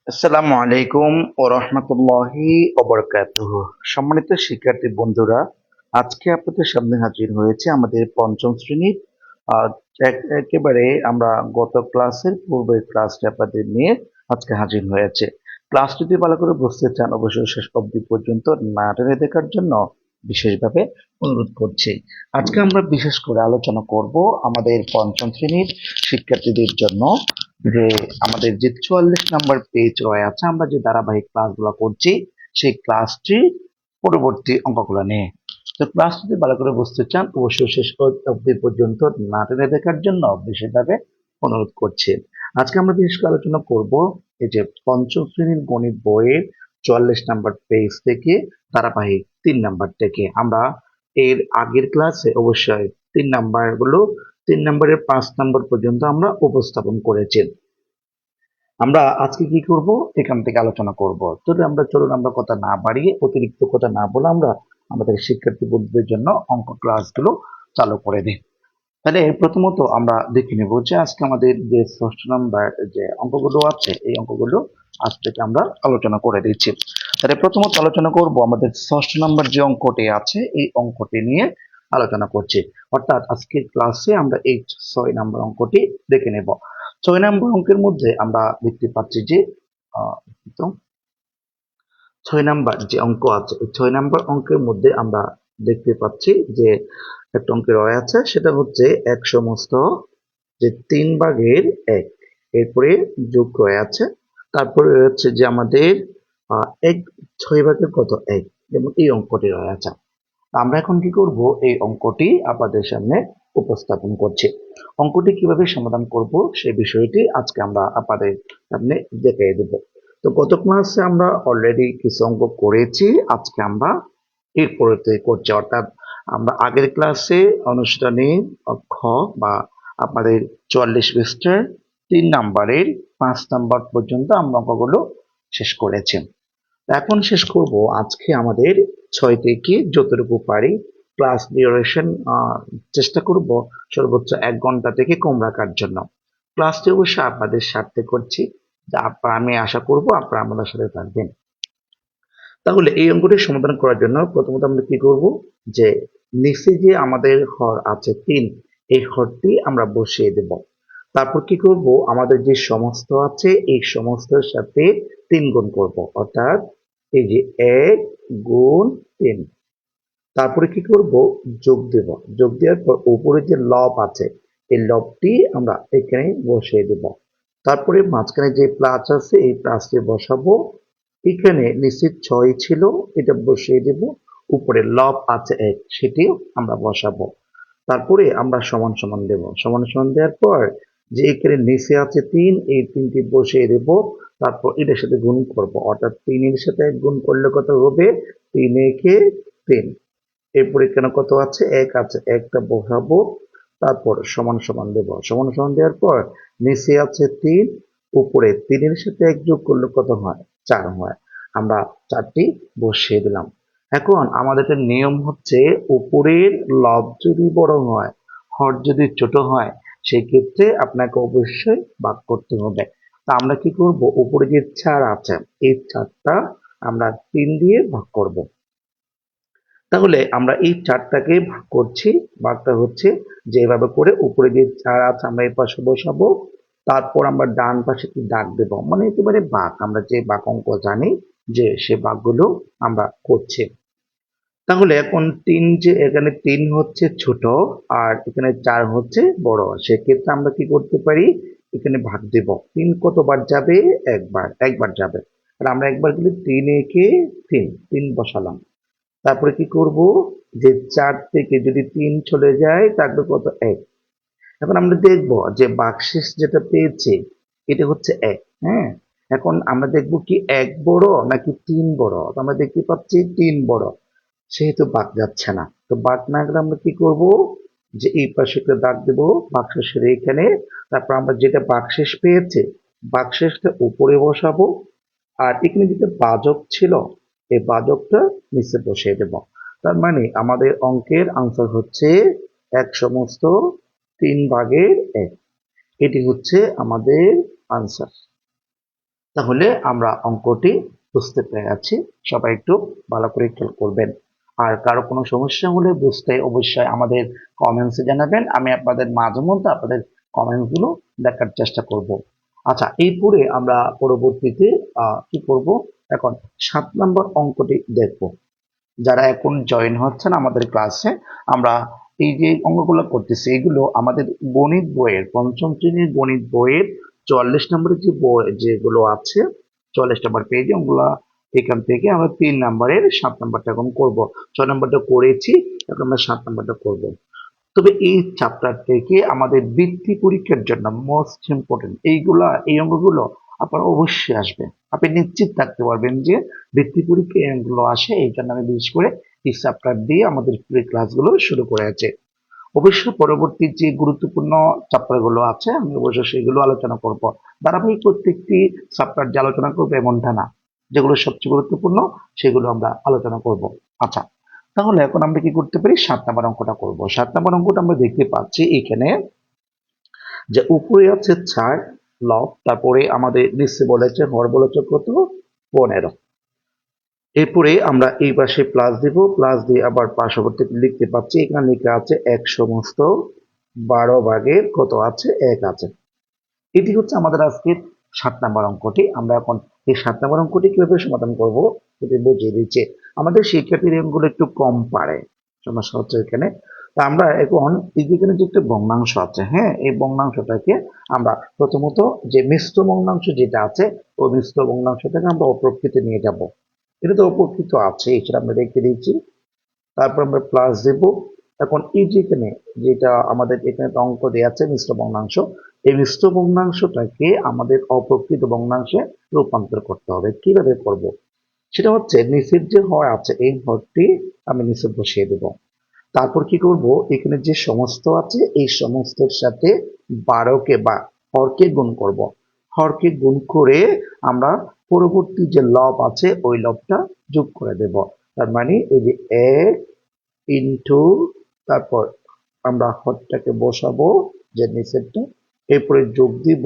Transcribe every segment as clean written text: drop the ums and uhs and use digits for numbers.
আসসালামু আলাইকুম ও রহমতুল্লাহি ওবরকাতুহ। সম্মানিত শিক্ষার্থী বন্ধুরা, আজকে আপনাদের সামনে হাজির হয়েছে আমাদের পঞ্চম শ্রেণীর আহ, একেবারে আমরা গত ক্লাসের পূর্বের ক্লাসটি আপনাদের নিয়ে আজকে হাজির হয়েছে। ক্লাস যদি ভালো করে বুঝতে চান অবশ্যই শেষ অবধি পর্যন্ত না টেনে দেখার জন্য বিশেষভাবে অনুরোধ করছি। আজকে আমরা বিশেষ করে আলোচনা করব আমাদের পঞ্চম শ্রেণীর শিক্ষার্থীদের জন্য যে আমাদের যে 44 নাম্বার পেজ রয়ে আছে, আমরা যে ধারাবাহিক ক্লাসগুলো করছি সেই ক্লাসটি পরবর্তী অঙ্কগুলো নিয়ে। তো ক্লাস যদি ভালো করে বুঝতে চান অবশ্যই শেষ অবধি পর্যন্ত না টেনে দেখার জন্য বিশেষভাবে অনুরোধ করছি। আজকে আমরা বিশেষ করে আলোচনা করব এই যে পঞ্চম শ্রেণীর গণিত বইয়ের 44 নাম্বার পেজ থেকে ধারাবাহিক 3 নাম্বার থেকে। আমরা এর আগের ক্লাসে অবশ্যই 3 নাম্বার গুলো 3 নাম্বারের 5 নাম্বার পর্যন্ত আমরা উপস্থাপন করেছি। আমরা আজকে কি করব এখান থেকে আলোচনা করব। চলুন আমরা কথা না বাড়িয়ে অতিরিক্ত কথা না বলে আমরা আমাদের শিক্ষার্থী বন্ধুদের জন্য অঙ্ক ক্লাসগুলো চালু করে দিই। তাহলে প্রথমত আমরা দেখে নেব যে আজকে আমাদের যে ষষ্ঠ নাম্বার যে অঙ্কগুলো আছে এই অঙ্কগুলো আজ থেকে আমরা আলোচনা করে দিচ্ছি। তাহলে প্রথমত আলোচনা করব আমাদের ষষ্ঠ নাম্বার যে অঙ্কটি আছে এই অঙ্কটি নিয়ে আলোচনা করছি। অর্থাৎ আজকের ক্লাসে আমরা এই 6 নাম্বার অঙ্কটি দেখে নেব। 6 নাম্বার অঙ্কের মধ্যে আমরা দেখতে পাচ্ছি যে আহ, তো 6 নাম্বার যে অঙ্ক আছে এই 6 নাম্বার অঙ্কের মধ্যে আমরা দেখতে পাচ্ছি যে একটা অঙ্ক রয়ে আছে, সেটা হচ্ছে এক সমস্ত যে 3 ভাগের 1, এরপরে যোগ রয়ে আছে, তারপরে হচ্ছে যে আমাদের এক 6 ভাগের কত 1, যেমন এই অঙ্কটি রয়ে আছে। আমরা এখন কি করব, এই অঙ্কটি আপনাদের সামনে উপস্থাপন করছি। অঙ্কটি কিভাবে সমাধান করব সেই বিষয়টি আজকে আমরা আপনাদের সামনে দেখিয়ে দেব। তো গত ক্লাসে আমরা অলরেডি কিছু অঙ্ক করেছি, আজকে আমরা এরপরে করছি। অর্থাৎ আমরা আগের ক্লাসে অনুশীলনী খ বা আপনাদের 44 পৃষ্ঠার 3 নাম্বারের 5 নাম্বার পর্যন্ত আমরা অঙ্কগুলো শেষ করেছি। এখন শেষ করব আজকে আমাদের 6 থেকে যতটুকু পারি ক্লাস ডিউরেশন চেষ্টা করব সর্বোচ্চ 1 ঘন্টা থেকে কম রাখার জন্য। ক্লাসটি অবশ্যই আপনাদের স্বার্থে করছি, যা আমি আশা করব আপনারা আমাদের সাথে থাকবেন। তাহলে এই অঙ্কটি সমাধান করার জন্য প্রথমত আমরা কি করব, যে নিচে যে আমাদের হর আছে 3, এই হরটি আমরা বসিয়ে দেব। তারপর কি করব, আমাদের যে সমস্ত আছে এই সমস্তের সাথে 3 গুণ করব, অর্থাৎ এই যে 1 গুণ 3। তারপরে কি করব, যোগ দেব। যোগ দেওয়ার পর উপরে যে লব আছে এই লবটি আমরা এখানে বসিয়ে দেব। তারপরে মাঝখানে যে প্লাস আছে এই প্লাসটি বসাবো। এখানে নিচে 6 ছিল, এটা বসিয়ে দেব। উপরে লব আছে 1, সেটিও আমরা বসাবো। তারপরে আমরা সমান সমান দেব। সমান সমান দেওয়ার পর যে এখানে নিচে আছে 3, এই 3টি বসিয়ে দেব। তারপর এটার সাথে গুণ করব, অর্থাৎ 3 এর সাথে 1 গুণ করলে কত হবে, 3 একে 3। এরপর এখানে কত আছে, 1 আছে, 1টা বসাবো। তারপর সমান সমান দেব। সমান সমান দেওয়ার পর নিচে আছে 3, উপরে 3 এর সাথে 1 যোগ করলে কত হয়, 4 হয়। আমরা 4টি বসিয়ে দিলাম। এখন আমাদের একটা নিয়ম হচ্ছে, উপরের লব যদি বড় হয় হর যদি ছোট হয় সেই ক্ষেত্রে আপনাকে অবশ্যই ভাগ করতে হবে। তা আমরা কি করব, উপরে যে 4 আছে এই 4টা আমরা 3 দিয়ে ভাগ করব। তাহলে আমরা এই 4টাকে ভাগ করছি। ভাগটা হচ্ছে যেভাবে করে উপরে যে 4 আছে আমরা এই পাশে বসাবো। তারপর আমরা ডান পাশে কি দাগ দেব, মানে একেবারে ভাগ, আমরা যে ভাগ অঙ্ক জানি যে সে ভাগগুলো আমরা করছি। তাহলে এখন 3, যে এখানে 3 হচ্ছে ছোট আর এখানে 4 হচ্ছে বড়, সেক্ষেত্রে আমরা কি করতে পারি, এখানে ভাগ দেব। 3 কতবার যাবে, একবার, একবার যাবে। আর আমরা একবার দিলে 3 একে 3, 3 বসালাম। তারপরে কি করব, যে 4 থেকে যদি 3 চলে যায় থাকবে কত, 1। এখন আমরা দেখব যে বাকশেষ যেটা পেয়েছে এটা হচ্ছে 1। হ্যাঁ, এখন আমরা দেখব কি 1 বড় নাকি 3 বড়। তো আমরা দেখতে পাচ্ছি 3 বড়, সেহেতু বাদ যাচ্ছে না। তো বাদ না গেলে আমরা কি করব, যে এই পাশে একটা দাগ দেব বাকশেষের এখানে। তারপর আমরা যেটা বাকশেষ পেয়েছে বাকশেষটা উপরে বসাবো। আর এখানে যেটা বাজক ছিল এই বাজকটা নিচে বসিয়ে দেব। তার মানে আমাদের অঙ্কের আনসার হচ্ছে 1/3 এটি হচ্ছে আমাদের আনসার। তাহলে আমরা অঙ্কটি বুঝতে পেরেছি। সবাই একটু ভালো করে খেয়াল করবেন। আর কারো কোনো সমস্যা হলে বুঝতে অবশ্যই আমাদের কমেন্টসে জানাবেন। আমি আপনাদের মাঝে মধ্যে আপনাদের কমেন্টস গুলো দেখার চেষ্টা করব। আচ্ছা, এরপরে আমরা পরবর্তীতে কি করব, এখন 7 নম্বর অঙ্কটি দেখব। যারা এখন জয়েন হচ্ছেন আমাদের ক্লাসে, আমরা এই যে অঙ্কগুলো করতেছি এগুলো আমাদের গণিত বইয়ের পঞ্চম শ্রেণীর গণিত বইয়ের 44 নম্বরের যে বই যেগুলো আছে, 44 নম্বর পেজে ওগুলা, এখান থেকে আমরা 3 নম্বরের 7 নম্বরটা এখন করবো। 6 নম্বরটা করেছি, এখন আমরা 7 নম্বরটা করবো। তবে এই চ্যাপ্টার থেকে আমাদের বৃত্তি পরীক্ষার জন্য মোস্ট ইম্পর্টেন্ট এই অঙ্কগুলো আপনার অবশ্যই আসবে। আপনি নিশ্চিত থাকতে পারবেন যে বৃত্তি পরীক্ষা এই অঙ্কগুলো আসে। এই জন্য আমি বিশেষ করে এই চ্যাপ্টার দিয়ে আমাদের প্রি ক্লাসগুলো শুরু করে আছে। অবশ্যই পরবর্তী যে গুরুত্বপূর্ণ চ্যাপ্টার গুলো আছে আমি অবশ্যই সেগুলো আলোচনা করব। ধারাবাহিক প্রত্যেকটি চ্যাপ্টার যে আলোচনা করবো এমনটা না, যেগুলো সবচেয়ে গুরুত্বপূর্ণ সেগুলো আমরা আলোচনা করব। আচ্ছা, তাহলে এখন আমরা কি করতে পারি, 7 নম্বর অঙ্কটা করব। 7 নম্বর অঙ্কটা আমরা দেখতে পাচ্ছি এখানে যে উপরে আছে 4 লব, তারপরে আমাদের নিচে বলেছে হর বলেছে কত, 15। এরপরে আমরা এই পাশে প্লাস দিব, প্লাস দিয়ে আবার পার্শ্ববর্তী লিখতে পাচ্ছি, এখানে লেখা আছে 1/12 কত আছে, 1 আছে। এটি হচ্ছে আমাদের আজকের 7 নম্বর অঙ্কটি। আমরা এখন এই 7 নম্বর অঙ্কটি কিভাবে সমাধান করব সেটি বুঝিয়ে দিচ্ছে। আমাদের শিক্ষার্থীর অঙ্কগুলো একটু কম পারে, সমস্যা হচ্ছে এখানে। তা আমরা এখন এই যে এখানে যে একটা ভগ্নাংশ আছে, হ্যাঁ, এই ভগ্নাংশটাকে আমরা প্রথমত যে মিশ্র ভগ্নাংশ যেটা আছে ওই মিশ্র ভগ্নাংশটাকে আমরা অপ্রকৃতি নিয়ে যাব। এটা তো অপ্রকৃত আছে, সেটা আমরা রেখে দিয়েছি। তারপর আমরা প্লাস দেব। এখন এই যে এখানে যেটা আমাদের এখানে একটা অঙ্ক দেওয়া আছে মিশ্র ভগ্নাংশ, এই মিশ্র ভগ্নাংশটাকে আমাদের অপ্রকৃত ভগ্নাংশে রূপান্তর করতে হবে। কিভাবে করব, সেটা হচ্ছে নিচের যে হর আছে এই হরটি আমি নিচে বসিয়ে দেব। তারপর কি করব, এখানে যে সমস্ত আছে এই সমস্তের সাথে 12কে বা হরকে গুণ করব। হরকে গুণ করে আমরা পরবর্তী যে লব আছে ওই লবটা যোগ করে দেব। তার মানে এই যে 1 ইন্টু, তারপর আমরা হরটাকে বসাবো যে নিচেরটা, এরপরে যোগ দিব।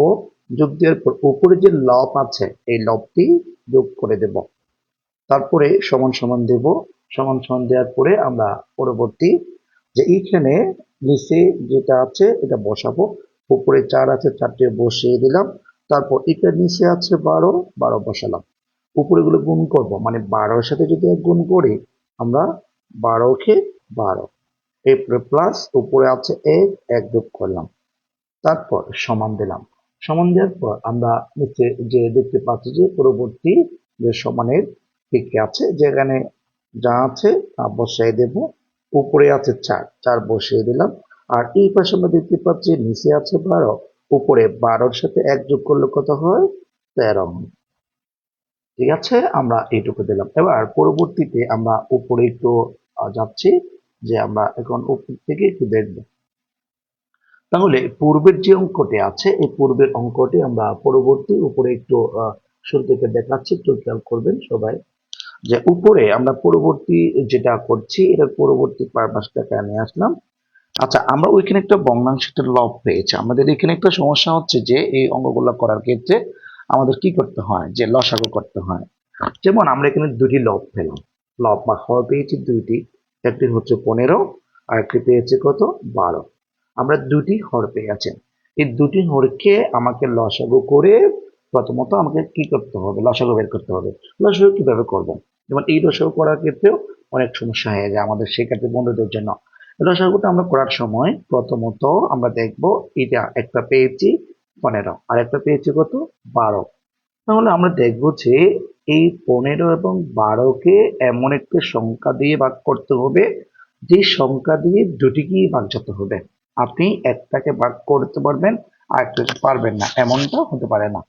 যোগ দেওয়ার পর উপরে যে লব আছে এই লবটি যোগ করে দেব। তারপরে সমান সমান দেব। সমান সমান দেওয়ার পরে আমরা পরবর্তী যে এইখানে নিচে যেটা আছে এটা বসাবো। উপরে 4 আছে, 4টে বসিয়ে দিলাম। তারপর এটা নিচে আছে 12, 12 বসালাম। উপরে গুলো গুণ করব, মানে 12-এর সাথে যদি এক গুণ করি আমরা 12কে 12, এরপরে প্লাস উপরে আছে 1, 1 যোগ করলাম। তারপর সমান দিলাম। সমান দেওয়ার পর আমরা নিচে যে দেখতে পাচ্ছি যে পরবর্তী যে সমানের দিকে আছে যেখানে যা আছে তা বসিয়ে দেব। উপরে আছে 4, 4 বসিয়ে দিলাম। আর এই পাশে আমরা দেখতে পাচ্ছি নিচে আছে 12, উপরে 12-এর সাথে 1 যোগ করলে কত হয়, 13। ঠিক আছে, আমরা এইটুকু দিলাম। এবার পরবর্তীতে আমরা উপরে একটু যাচ্ছি, যে আমরা এখন উপর থেকে একটু দেখবো। তাহলে পূর্বের যে অঙ্কটি আছে এই পূর্বের অঙ্কটি আমরা পরবর্তী উপরে একটু শুরু থেকে দেখাচ্ছি, একটু খেয়াল করবেন সবাই। যে উপরে আমরা পরবর্তী যেটা করছি এটার পরবর্তী পারপাসটাকে নিয়ে আসলাম। আচ্ছা, আমরা ওইখানে একটা ভগ্নাংশের লব পেয়েছি। আমাদের এখানে একটা সমস্যা হচ্ছে যে এই অঙ্কগুলো করার ক্ষেত্রে আমাদের কি করতে হয়, যে লসাগু করতে হয়। যেমন আমরা এখানে দুটি লব পেলাম, লব বা হর পেয়েছি দুইটি, একটি হচ্ছে 15 আর একটি পেয়েছি কত, 12। আমরা দুটি হর পেয়ে আছি। এই দুটি হরকে আমাকে লসাগু করে প্রথমত আমাকে কি করতে হবে, লসাগু বের করতে হবে। লসাগু কিভাবে করব, যেমন এই লসাগু করার ক্ষেত্রেও অনেক সমস্যা হয়ে যায় আমাদের শিক্ষার্থী বন্ধুদের জন্য। লসাগুটা আমরা করার সময় প্রথমত আমরা দেখব এটা একটা পেয়েছি 15 আর একটা পেয়েছি কত, 12। তাহলে আমরা দেখব যে এই 15 এবং 12কে এমন একটা সংখ্যা দিয়ে ভাগ করতে হবে যে সংখ্যা দিয়ে দুটিকেই ভাগ যেতে হবে। আপনি একটাকে ভাগ করতে পারবেন আর একটাকে পারবেন না, এমনটা হতে পারে না।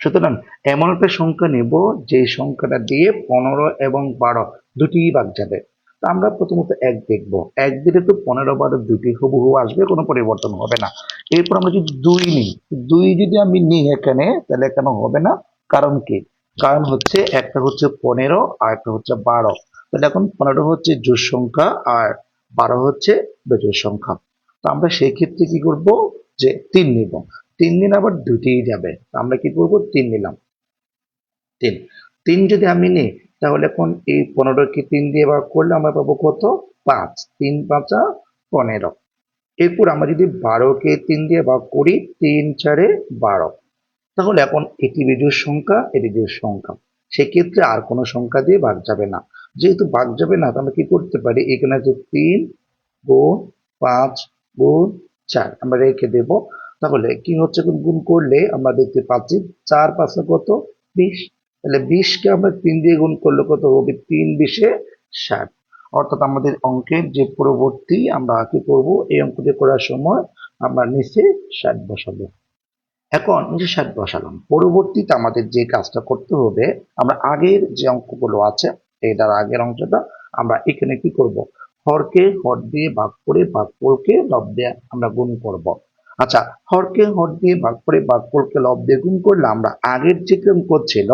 সুতরাং এমন একটা সংখ্যা নেব যে সংখ্যাটা দিয়ে 15 এবং 12 দুটিই ভাগ যাবে। তা আমরা প্রথমত 1 দেখব। 1 দিলে তো 15, 12 দুটি হুবহু আসবে, কোনো পরিবর্তন হবে না। এরপর আমরা যদি 2 নিই, 2 যদি আমি নিই এখানে, তাহলে এখানে হবে না। কারণ কি, কারণ হচ্ছে একটা হচ্ছে 15 আর একটা হচ্ছে 12। তাহলে এখন 15 হচ্ছে জোড় সংখ্যা আর 12 হচ্ছে বেজোড় সংখ্যা। তো আমরা সেই ক্ষেত্রে কি করব, যে 3 নিব। 3 দিন আবার দুটিই যাবে, আমরা কি করব, 3 নিলাম। তিন। তিন যদি আমি নিই তাহলে এখন এই 15কে 3 দিয়ে ভাগ করলে আমরা পাবো কত? 5। 3 5 15। এরপর আমরা যদি 12কে 3 দিয়ে ভাগ করি 3 4 12। তাহলে এখন এটি বিজোড় সংখ্যা, এটি বিজোড় সংখ্যা, সেক্ষেত্রে আর কোনো সংখ্যা দিয়ে ভাগ যাবে না। যেহেতু ভাগ যাবে না আমরা কি করতে পারি, এখানে যে 3 গুণ 5 গুণ 4 আমরা রেখে দেব। তাহলে কি হচ্ছে, গুণ করলে আমরা দেখতে পাচ্ছি 4 5 কত? 20। তাহলে 20কে আমরা 3 দিয়ে গুণ করলে কত হবে? 3 20 60। অর্থাৎ আমাদের অঙ্কের যে পরবর্তী আমরা কি করব, এই অঙ্কটি করার সময় আমরা নিচে 60 বসাবো। এখন নিচে 60 বসালাম, পরবর্তীতে আমাদের যে কাজটা করতে হবে, আমরা আগের যে অঙ্কগুলো আছে এটার আগের অংশটা আমরা এখানে কি করব, হরকে হর দিয়ে ভাগ করে ভাগফলকে লব দিয়ে আমরা গুণ করব। আচ্ছা, হরকে হর দিয়ে ভাগ করে ভাগফলকে লব দিয়ে গুণ করলে আমরা আগের যে অঙ্ক ছিল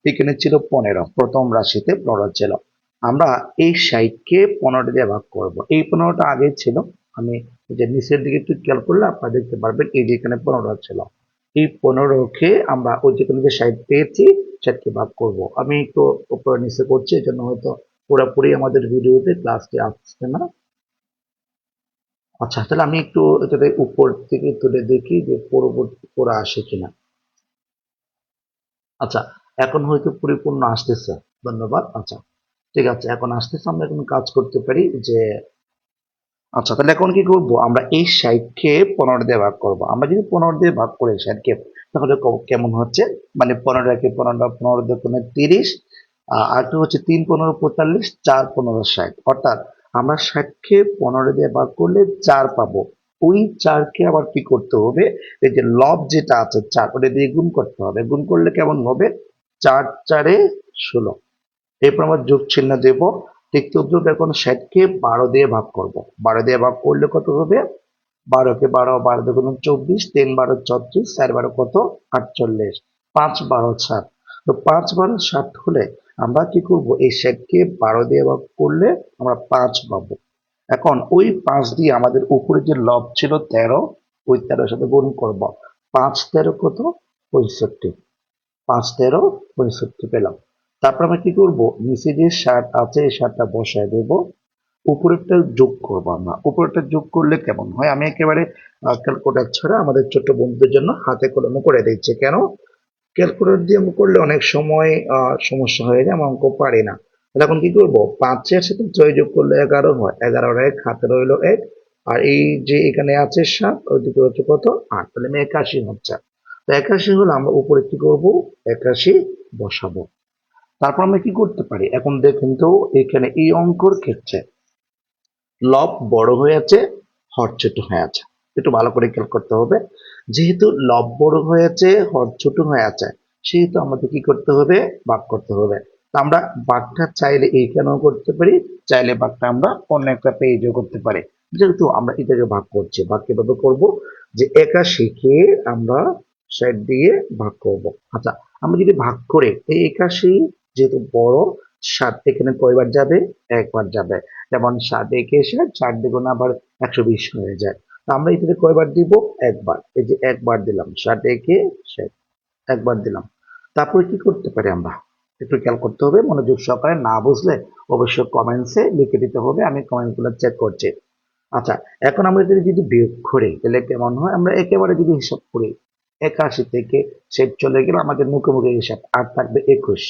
এখানে ছিল 15, প্রথম রাশিতে 15 ছিল, আমরা এই 60কে 15 দিয়ে ভাগ করব। এই 15টা আগে ছিল, আমি যে নিচের দিকে একটু খেয়াল করলে আপনারা দেখতে পারবেন এই যে এখানে 15 ছিল। এই 15কে আমরা ওই যেখানে যে 60 পেয়েছি 60কে ভাগ করব। আমি একটু উপরে নিচে করছি, এই জন্য হয়তো পুরোপুরি আমাদের ভিডিওতে ক্লাসটি আসছে না। আচ্ছা, তাহলে আমি একটু এটাতে উপর থেকে তুলে দেখি যে পরবর্তী পড়া আসে কিনা। আচ্ছা, এখন হয়তো পরিপূর্ণ আসতেছে, ধন্যবাদ। আচ্ছা, ঠিক আছে, এখন আসতেছে। আমরা এখন কাজ করতে পারি যে, আচ্ছা তাহলে এখন কি করব, আমরা এই 60কে 15 দিয়ে ভাগ করব। আমরা যদি 15 দিয়ে ভাগ করি 60কে, তাহলে কেমন হচ্ছে, মানে 15 একে 15, 15 দুগুণে 30, আর একটা হচ্ছে 3 15 45, 4 15 60। অর্থাৎ আমরা 60কে 15 দিয়ে ভাগ করলে 4 পাবো। ওই 4কে আবার কি করতে হবে, এই যে লব যেটা আছে 4 ওটা দিয়ে গুণ করতে হবে। গুণ করলে কেমন হবে, 4 4 16। এরপর আমরা যোগ চিহ্ন দেব। ঠিক তদ্রুপ এখন 60কে 12 দিয়ে ভাগ করব। 12 দিয়ে ভাগ করলে কত হবে, 12কে 12, 12 দুগুণ 24, 3 12 34, 4 12 কত 48, 5 12 60। তো 5 12 60 হলে আমরা কি করব, এই 60কে 12 দিয়ে ভাগ করলে আমরা 5 পাবো। এখন ওই 5 দিয়ে আমাদের উপরে যে লব ছিল 13, ওই 13 সাথে গুণ করব। 5 13 কত 65, 5 13 65 পেলাম। তারপর আমরা কি করব, নিচে যে 60 আছে এই 60টা বসায় দেব, উপরেরটা যোগ করবো। আমরা উপরেরটা যোগ করলে কেমন হয়, আমি একেবারে ক্যালকুলেটর ছাড়া আমাদের ছোট বন্ধুদের জন্য হাতে কলমে করে দিচ্ছি। কেন, ক্যালকুলেটর দিয়ে করলে অনেক সময় সমস্যা হয়ে যায়, আমি অঙ্ক পারি না। তাহলে এখন কি করবো, 5-এর সাথে 6 যোগ করলে 11 হয়, 11 এক হাতে রইলো 1, আর এই যে এখানে আছে 7, ওইদিকে হচ্ছে কত 8, তাহলে আমি 81 হচ্ছে। তো 81 হলে আমরা উপরে কি করব, 81 বসাবো। তারপর আমরা কি করতে পারি, এখন দেখেন তো এখানে এই অঙ্কর ক্ষেত্রে লব বড় হয়ে আছে, হর ছোট হয়ে আছে। একটু ভালো করে খেয়াল করতে হবে, যেহেতু লব বড় হয়েছে হর ছোট হয়ে আছে, সেহেতু আমাদের কি করতে হবে, ভাগ করতে হবে। তা আমরা ভাগটা চাইলে এইখানেও করতে পারি, চাইলে ভাগটা আমরা অন্য একটা পেজও করতে পারি। যেহেতু আমরা এটাকে ভাগ করছি, ভাগ কিভাবে করব, যে 81কে আমরা 60 দিয়ে ভাগ করব। আচ্ছা, আমরা যদি ভাগ করে এই 81 যেহেতু বড়, 7 এখানে কয়বার যাবে, একবার যাবে। যেমন 7 একে 60, 4 দ্বিগুণ আবার 120 হয়ে যায়। তো আমরা এটাতে কয়বার দিব, একবার। এই যে একবার দিলাম, 7 একে 60, একবার দিলাম। তারপরে কি করতে পারি আমরা, একটু খেয়াল করতে হবে, মনোযোগ সহকারে, না বুঝলে অবশ্যই কমেন্টসে লিখে দিতে হবে, আমি কমেন্টগুলো চেক করছি। আচ্ছা, এখন আমরা যদি বিয়োগ করি তাহলে কেমন হয়, আমরা একেবারে যদি হিসাব করি 81 থেকে 60 চলে গেলে আমাদের মুখোমুখি হিসাব আর থাকবে 21।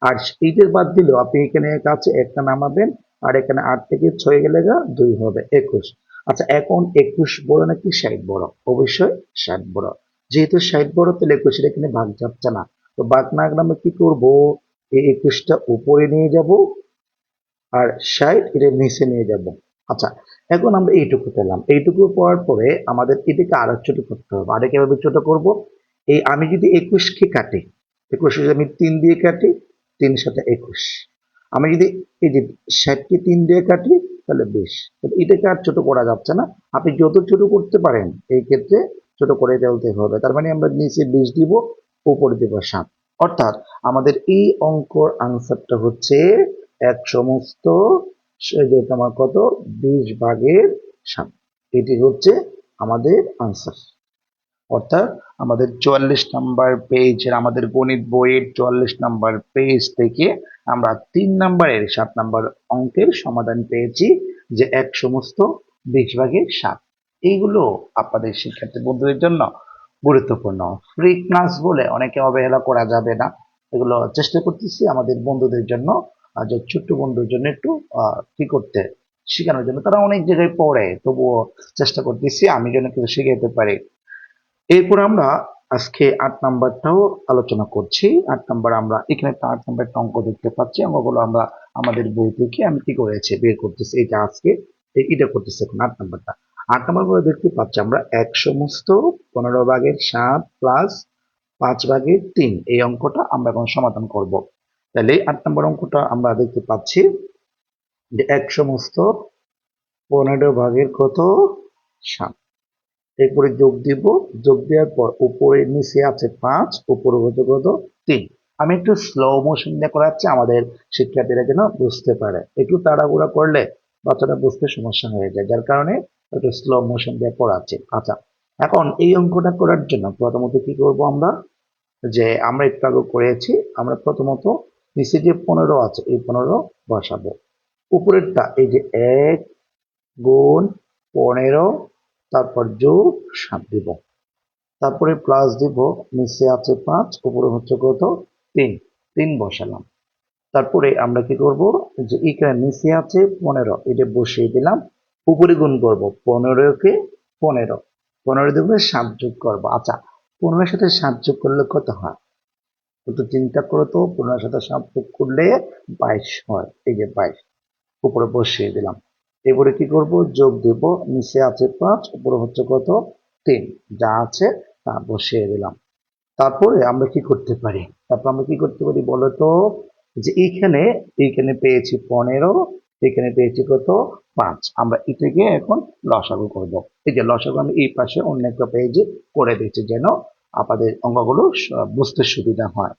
আর এইটার বাদ দিলেও আপনি এখানে এক আছে একটা নামাবেন, আর এখানে 8 থেকে 6 গেলে 2 হবে 21। আচ্ছা, এখন 21 বড় নাকি 60 বড়, অবশ্যই 60 বড়। যেহেতু 60 বড় তাহলে 21 এখানে ভাগ যাচ্ছে না, তো ভাগ না গেলে আমরা কি করবো, এই 21টা উপরে নিয়ে যাব আর 60 এটা নিচে নিয়ে যাব। আচ্ছা, এখন আমরা এইটুকু পেলাম, এইটুকু পাওয়ার পরে আমাদের এটাকে আরো ছোট করতে হবে। আরে কিভাবে ছোট করব, এই আমি যদি 21কে কাটি, 21 যদি আমি 3 দিয়ে কাটি, 3 সাথে 21, আমি যদি এই যে 60কে 3 দিয়ে কাটি তাহলে 20, এটাকে আর ছোট করা যাচ্ছে না। আপনি যত ছোট করতে পারেন এই ক্ষেত্রে ছোট করে ফেলতে হবে। তার মানে আমরা নিচে 20 দিব, উপরে দিব 7। অর্থাৎ আমাদের এই অঙ্কর আনসারটা হচ্ছে এক সমস্ত যে তোমার কত 20 ভাগের 7, এটি হচ্ছে আমাদের আনসার। অর্থাৎ আমাদের 44 নাম্বার পেজের আমাদের গণিত বইয়ের 44 নাম্বার পেজ থেকে আমরা 3 নাম্বারের 7 নাম্বার অঙ্কের সমাধান পেয়েছি, যে এক সমস্ত 20 ভাগের 7। এইগুলো আপনাদের শিক্ষার্থী বন্ধুদের জন্য গুরুত্বপূর্ণ। ফ্রি ক্লাস বলে অনেকে অবহেলা করা যাবে না, এগুলো চেষ্টা করতেছি আমাদের বন্ধুদের জন্য, যে ছোট্ট বন্ধুর জন্য একটু কি করতে শেখানোর জন্য। তারা অনেক জায়গায় পড়ে, তবুও চেষ্টা করতেছি আমি যেন কিছু শিখাইতে পারি। এরপর আমরা আজকে 8 নাম্বারটাও আলোচনা করছি। 8 নাম্বার আমরা এখানে একটা 8 নাম্বার একটা অঙ্ক দেখতে পাচ্ছি। অঙ্কগুলো আমরা আমাদের বই থেকে আমি কি করেছি বের করতেছি, এটা আজকে এটা করতেছি এখন 8 নাম্বারটা। 8 নাম্বার করে দেখতে পাচ্ছি আমরা এক সমস্ত 15 ভাগের 7 প্লাস 5 ভাগের 3, এই অঙ্কটা আমরা এখন সমাধান করব। তাহলে 8 নাম্বার অঙ্কটা আমরা দেখতে পাচ্ছি যে এক সমস্ত 15 ভাগের 7, এরপরে যোগ দিব, যোগ দেওয়ার পর উপরে নিচে আছে 5, উপরে হচ্ছে কত 3। আমি একটু স্লো মোশন দিয়ে করাচ্ছি আমাদের শিক্ষার্থীরা যেন বুঝতে পারে, একটু তাড়াহুড়া করলে বাচ্চাটা বুঝতে সমস্যা হয়ে যায়, যার কারণে একটু স্লো মোশন দিয়ে পড়াচ্ছি। আচ্ছা, এখন এই অঙ্কটা করার জন্য প্রথমত কি করব আমরা, যে আমরা একটু আগে করেছি, আমরা প্রথমত নিচে যে 15 আছে এই 15 বসাবো, উপরেরটা এই যে 1 গুণ 15, তারপর যোগ 7 দিব, তারপরে প্লাস দিব, নিচে আছে 5, উপরে হচ্ছে কত 3, 3 বসালাম। তারপরে আমরা কি করব, যে এখানে নিচে আছে 15, এটা বসিয়ে দিলাম, উপরে গুণ করব 15 কে 15, 15 দিয়ে 7 যোগ করবো। আচ্ছা, 15-এর সাথে 7 যোগ করলে কত হয়, একটু চিন্তা করো তো, 15-এর সাথে 7 যোগ করলে 22 হয়, এই যে 22 উপরে বসিয়ে দিলাম। এবারে কি করব, যোগ দেব, নিচে আছে 5, উপরে হচ্ছে কত 3, যা আছে তা বসিয়ে দিলাম। তারপরে আমরা কি করতে পারি, তারপর আমরা কি করতে পারি বলতো, যে এইখানে এইখানে পেয়েছি 15, এখানে পেয়েছি কত 5, আমরা এটাকে এখন লসাগু করব। এই যে লসাগু আমি এই পাশে অন্য একটা পেজে করে দিচ্ছি, যেন আপনাদের অঙ্কগুলো বুঝতে সুবিধা হয়।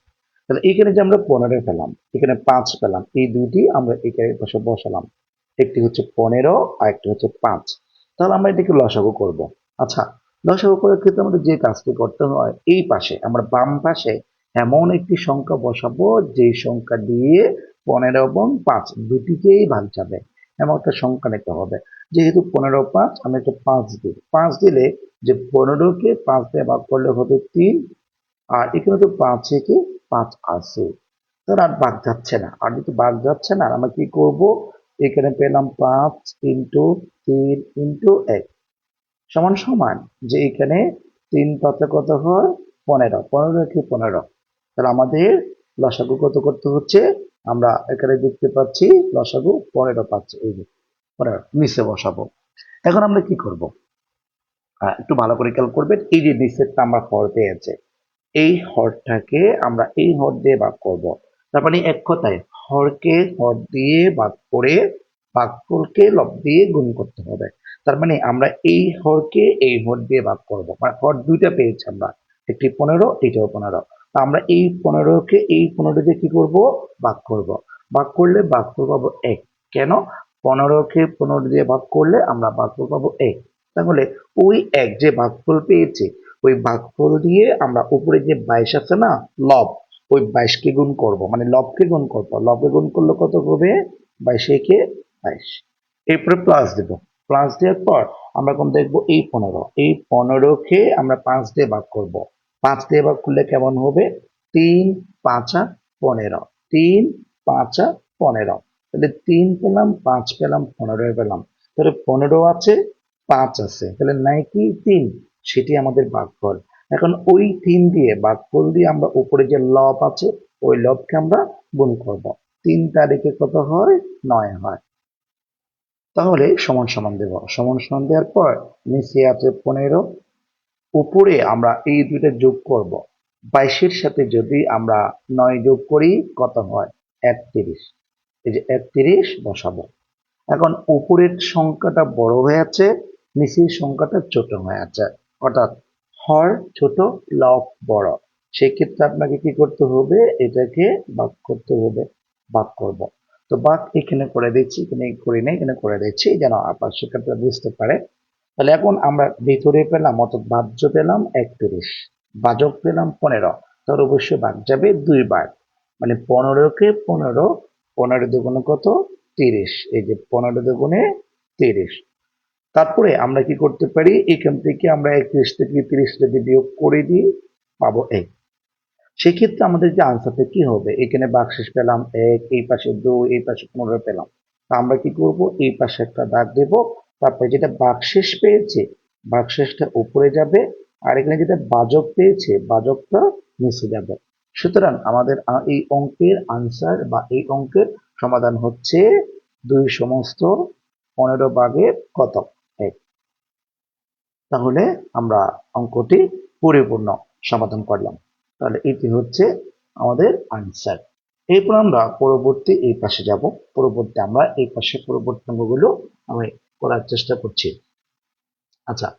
তাহলে এখানে যে আমরা 15 পেলাম, এখানে 5 পেলাম, এই দুইটি আমরা এখানে পাশে বসালাম, একটি হচ্ছে 15 আর একটি হচ্ছে 5। তাহলে আমরা এটাকে লসাগু করব। আচ্ছা, লসাগু করার ক্ষেত্রে আমাদের যে কাজটি করতে হয়, এই পাশে আমরা বাম পাশে এমন একটি সংখ্যা বসাবো যে সংখ্যা দিয়ে 15 এবং 5 দুটিকেই ভাগ যাবে, এমন একটা সংখ্যা নিতে হবে। যেহেতু 15 5, আমি একটা 5 দিই, 5 দিলে যে 15-কে 5 দিয়ে ভাগ করলে হবে 3, আর এখানে তো 5 থেকে 5 আছে, তাহলে আর ভাগ যাচ্ছে না, আর যেহেতু ভাগ যাচ্ছে না, আমরা কি করব, এখানে পেলাম 5 ইন্টু 3 ইন্টু 1 সমান সমান, যে এখানে 3 পাঁচে কত হয় 15, 15 কি 15, তাহলে আমাদের লসাগু কত করতে হচ্ছে, আমরা এখানে দেখতে পাচ্ছি লসাগু 15 পাচ্ছি, এই যে 15 নিচে বসাবো। এখন আমরা কি করব, একটু ভালো করে খেয়াল করবেন, এই যে নিচেরটা আমরা হর পেয়েছে, এই হরটাকে আমরা এই হর দিয়ে ভাগ করব। তার মানে এক কথায় হরকে হর দিয়ে ভাগ করে ভাগফলকে লব দিয়ে গুণ করতে হবে। তার মানে আমরা এই হরকে এই হর দিয়ে ভাগ করব, মানে হর দুইটা পেয়েছি আমরা, একটি 15, এটাও 15। তা আমরা এই 15-কে এই 15 দিয়ে কি করব, ভাগ করব। ভাগ করলে ভাগফল পাবো 1। কেন, 15-কে 15 দিয়ে ভাগ করলে আমরা ভাগফল পাবো 1। তাহলে ওই 1 যে ভাগফল পেয়েছি, ওই ভাগফল দিয়ে আমরা উপরে যে 22 আছে না লব, ওই 22-কে গুণ করব, মানে লবকে গুণ করব, লবকে গুণ করলে কত হবে 22-এ 22, এরপরে প্লাস দেব, প্লাস দেওয়ার পর আমরা কোন দেখবো এই 15, এই 15-কে আমরা 5 দিয়ে ভাগ করব, 5 দিয়ে ভাগ করলে কেমন হবে 3 5 15, 3 5 15, তাহলে 3 পেলাম 5 পেলাম 15 পেলাম, তাহলে 15 আছে 5 আছে, তাহলে নাই কি 3, সেটি আমাদের ভাগফল। এখন ওই 3 দিয়ে ভাগফল দিয়ে আমরা উপরে যে লব আছে ওই লবকে আমরা গুণ করব, 3 তারিখে কত হয় 9 হয়। তাহলে সমান সমান দেব, সমান সমান দেওয়ার পর নিচে আছে 15, উপরে আমরা এই দুইটা যোগ করব, 22-এর সাথে যদি আমরা 9 যোগ করি কত হয় 31, এই যে 31 বসাবো। এখন উপরের সংখ্যাটা বড় হয়ে আছে, নিচের সংখ্যাটা ছোট হয়ে আছে, অর্থাৎ হর ছোট লব বড়, সেক্ষেত্রে আপনাকে কি করতে হবে, এটাকে ভাগ করতে হবে, ভাগ করব। তো ভাগ এখানে করে দিচ্ছি, এখানে করি না, এখানে করে দিচ্ছি যেন আপনার শিক্ষার্থীরা বুঝতে পারে। তাহলে এখন আমরা ভিতরে পেলাম, অর্থাৎ বাহ্য পেলাম 31, ভাজক পেলাম 15, তার অবশ্যই ভাগ যাবে 2 বার, মানে 15কে 15, 15 দুগুণে কত 30, এই যে 15 দুগুণে 30। তারপরে আমরা কি করতে পারি, এখান থেকে আমরা 31 থেকে 30 যদি বিয়োগ করে দিই পাবো 1। সেক্ষেত্রে আমাদের যে আনসারটা কি হবে, এখানে ভাগশেষ পেলাম 1, এই পাশে 2, এই পাশে 15 পেলাম। তা আমরা কি করব, এই পাশে একটা দাগ দেব, তারপরে যেটা ভাগশেষ পেয়েছে ভাগশেষটা উপরে যাবে, আর এখানে যেটা ভাজক পেয়েছে ভাজকটা নিচে যাবে। সুতরাং আমাদের এই অঙ্কের আনসার বা এই অঙ্কের সমাধান হচ্ছে 2 সমস্ত 15 ভাগের কত 1। তাহলে আমরা অঙ্কটি পরিপূর্ণ সমাধান করলাম। তাহলে এটি হচ্ছে আমাদের আনসার। এরপর আমরা পরবর্তী এই পাশে যাব, পরবর্তী আমরা এই পাশে পরবর্তী অঙ্কগুলো আমি করার চেষ্টা করছি। আচ্ছা,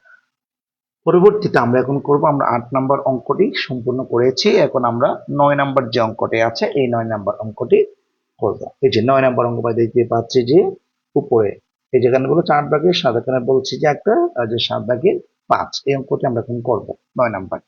পরবর্তীতে আমরা এখন করব, আমরা 8 নম্বর অঙ্কটি সম্পূর্ণ করেছি, এখন আমরা 9 নম্বর যে অঙ্কটি আছে এই 9 নম্বর অঙ্কটি করব। এই যে 9 নম্বর অঙ্ক দেখতে পাচ্ছি যে উপরে এই যেখানে বলো 4 ভাগের 7, এখানে বলছি যে একটা যে 7 ভাগের 5, এই অঙ্কটি আমরা এখন করব 9 নম্বর।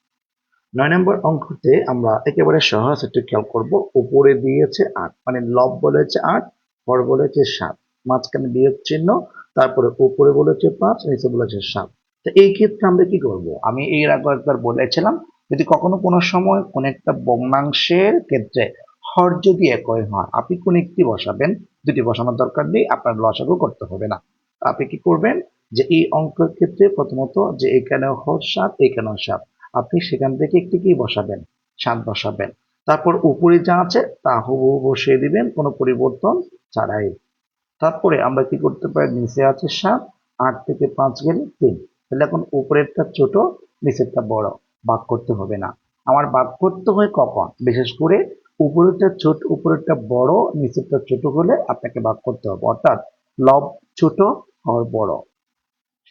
9 নম্বর অঙ্কতে আমরা একেবারে সহজ একটু খেয়াল করব, উপরে দিয়েছে 8, মানে লব বলেছে 8, হর বলেছে 7, মাঝখানে বিয়োগ চিহ্ন, তারপরে উপরে বলেছে 5, নিচে বলেছে 7। তো এই ক্ষেত্রে আমরা কি করব, আমি এর আগে একবার বলেছিলাম, যদি কখনো কোনো সময় কোন একটা ভগ্নাংশের ক্ষেত্রে হর যদি একই হয়, আপনি কোন একটি বসাবেন, দুটি বসানোর দরকার নেই, আপনার লসাগু করতে হবে না। আপনি কি করবেন, যে এই অঙ্কের ক্ষেত্রে প্রথমত যে এখানে হর 7, এখানেও 7, আপনি সেখান থেকে একটি কি বসাবেন, 7 বসাবেন। তারপর উপরে যা আছে তা হুবহু বসিয়ে দিবেন কোনো পরিবর্তন ছাড়াই। তারপরে আমরা কি করতে পারি, নিচে আছে 7, 8 থেকে 5 গেলে 3, তাহলে এখন উপরেরটা ছোট নিচেরটা বড়, ভাগ করতে হবে না। আমার ভাগ করতে হয় কখন, বিশেষ করে উপরেরটা ছোট উপরেরটা বড় নিচেরটা ছোট হলে আপনাকে ভাগ করতে হবে, অর্থাৎ লব ছোট হর বড়,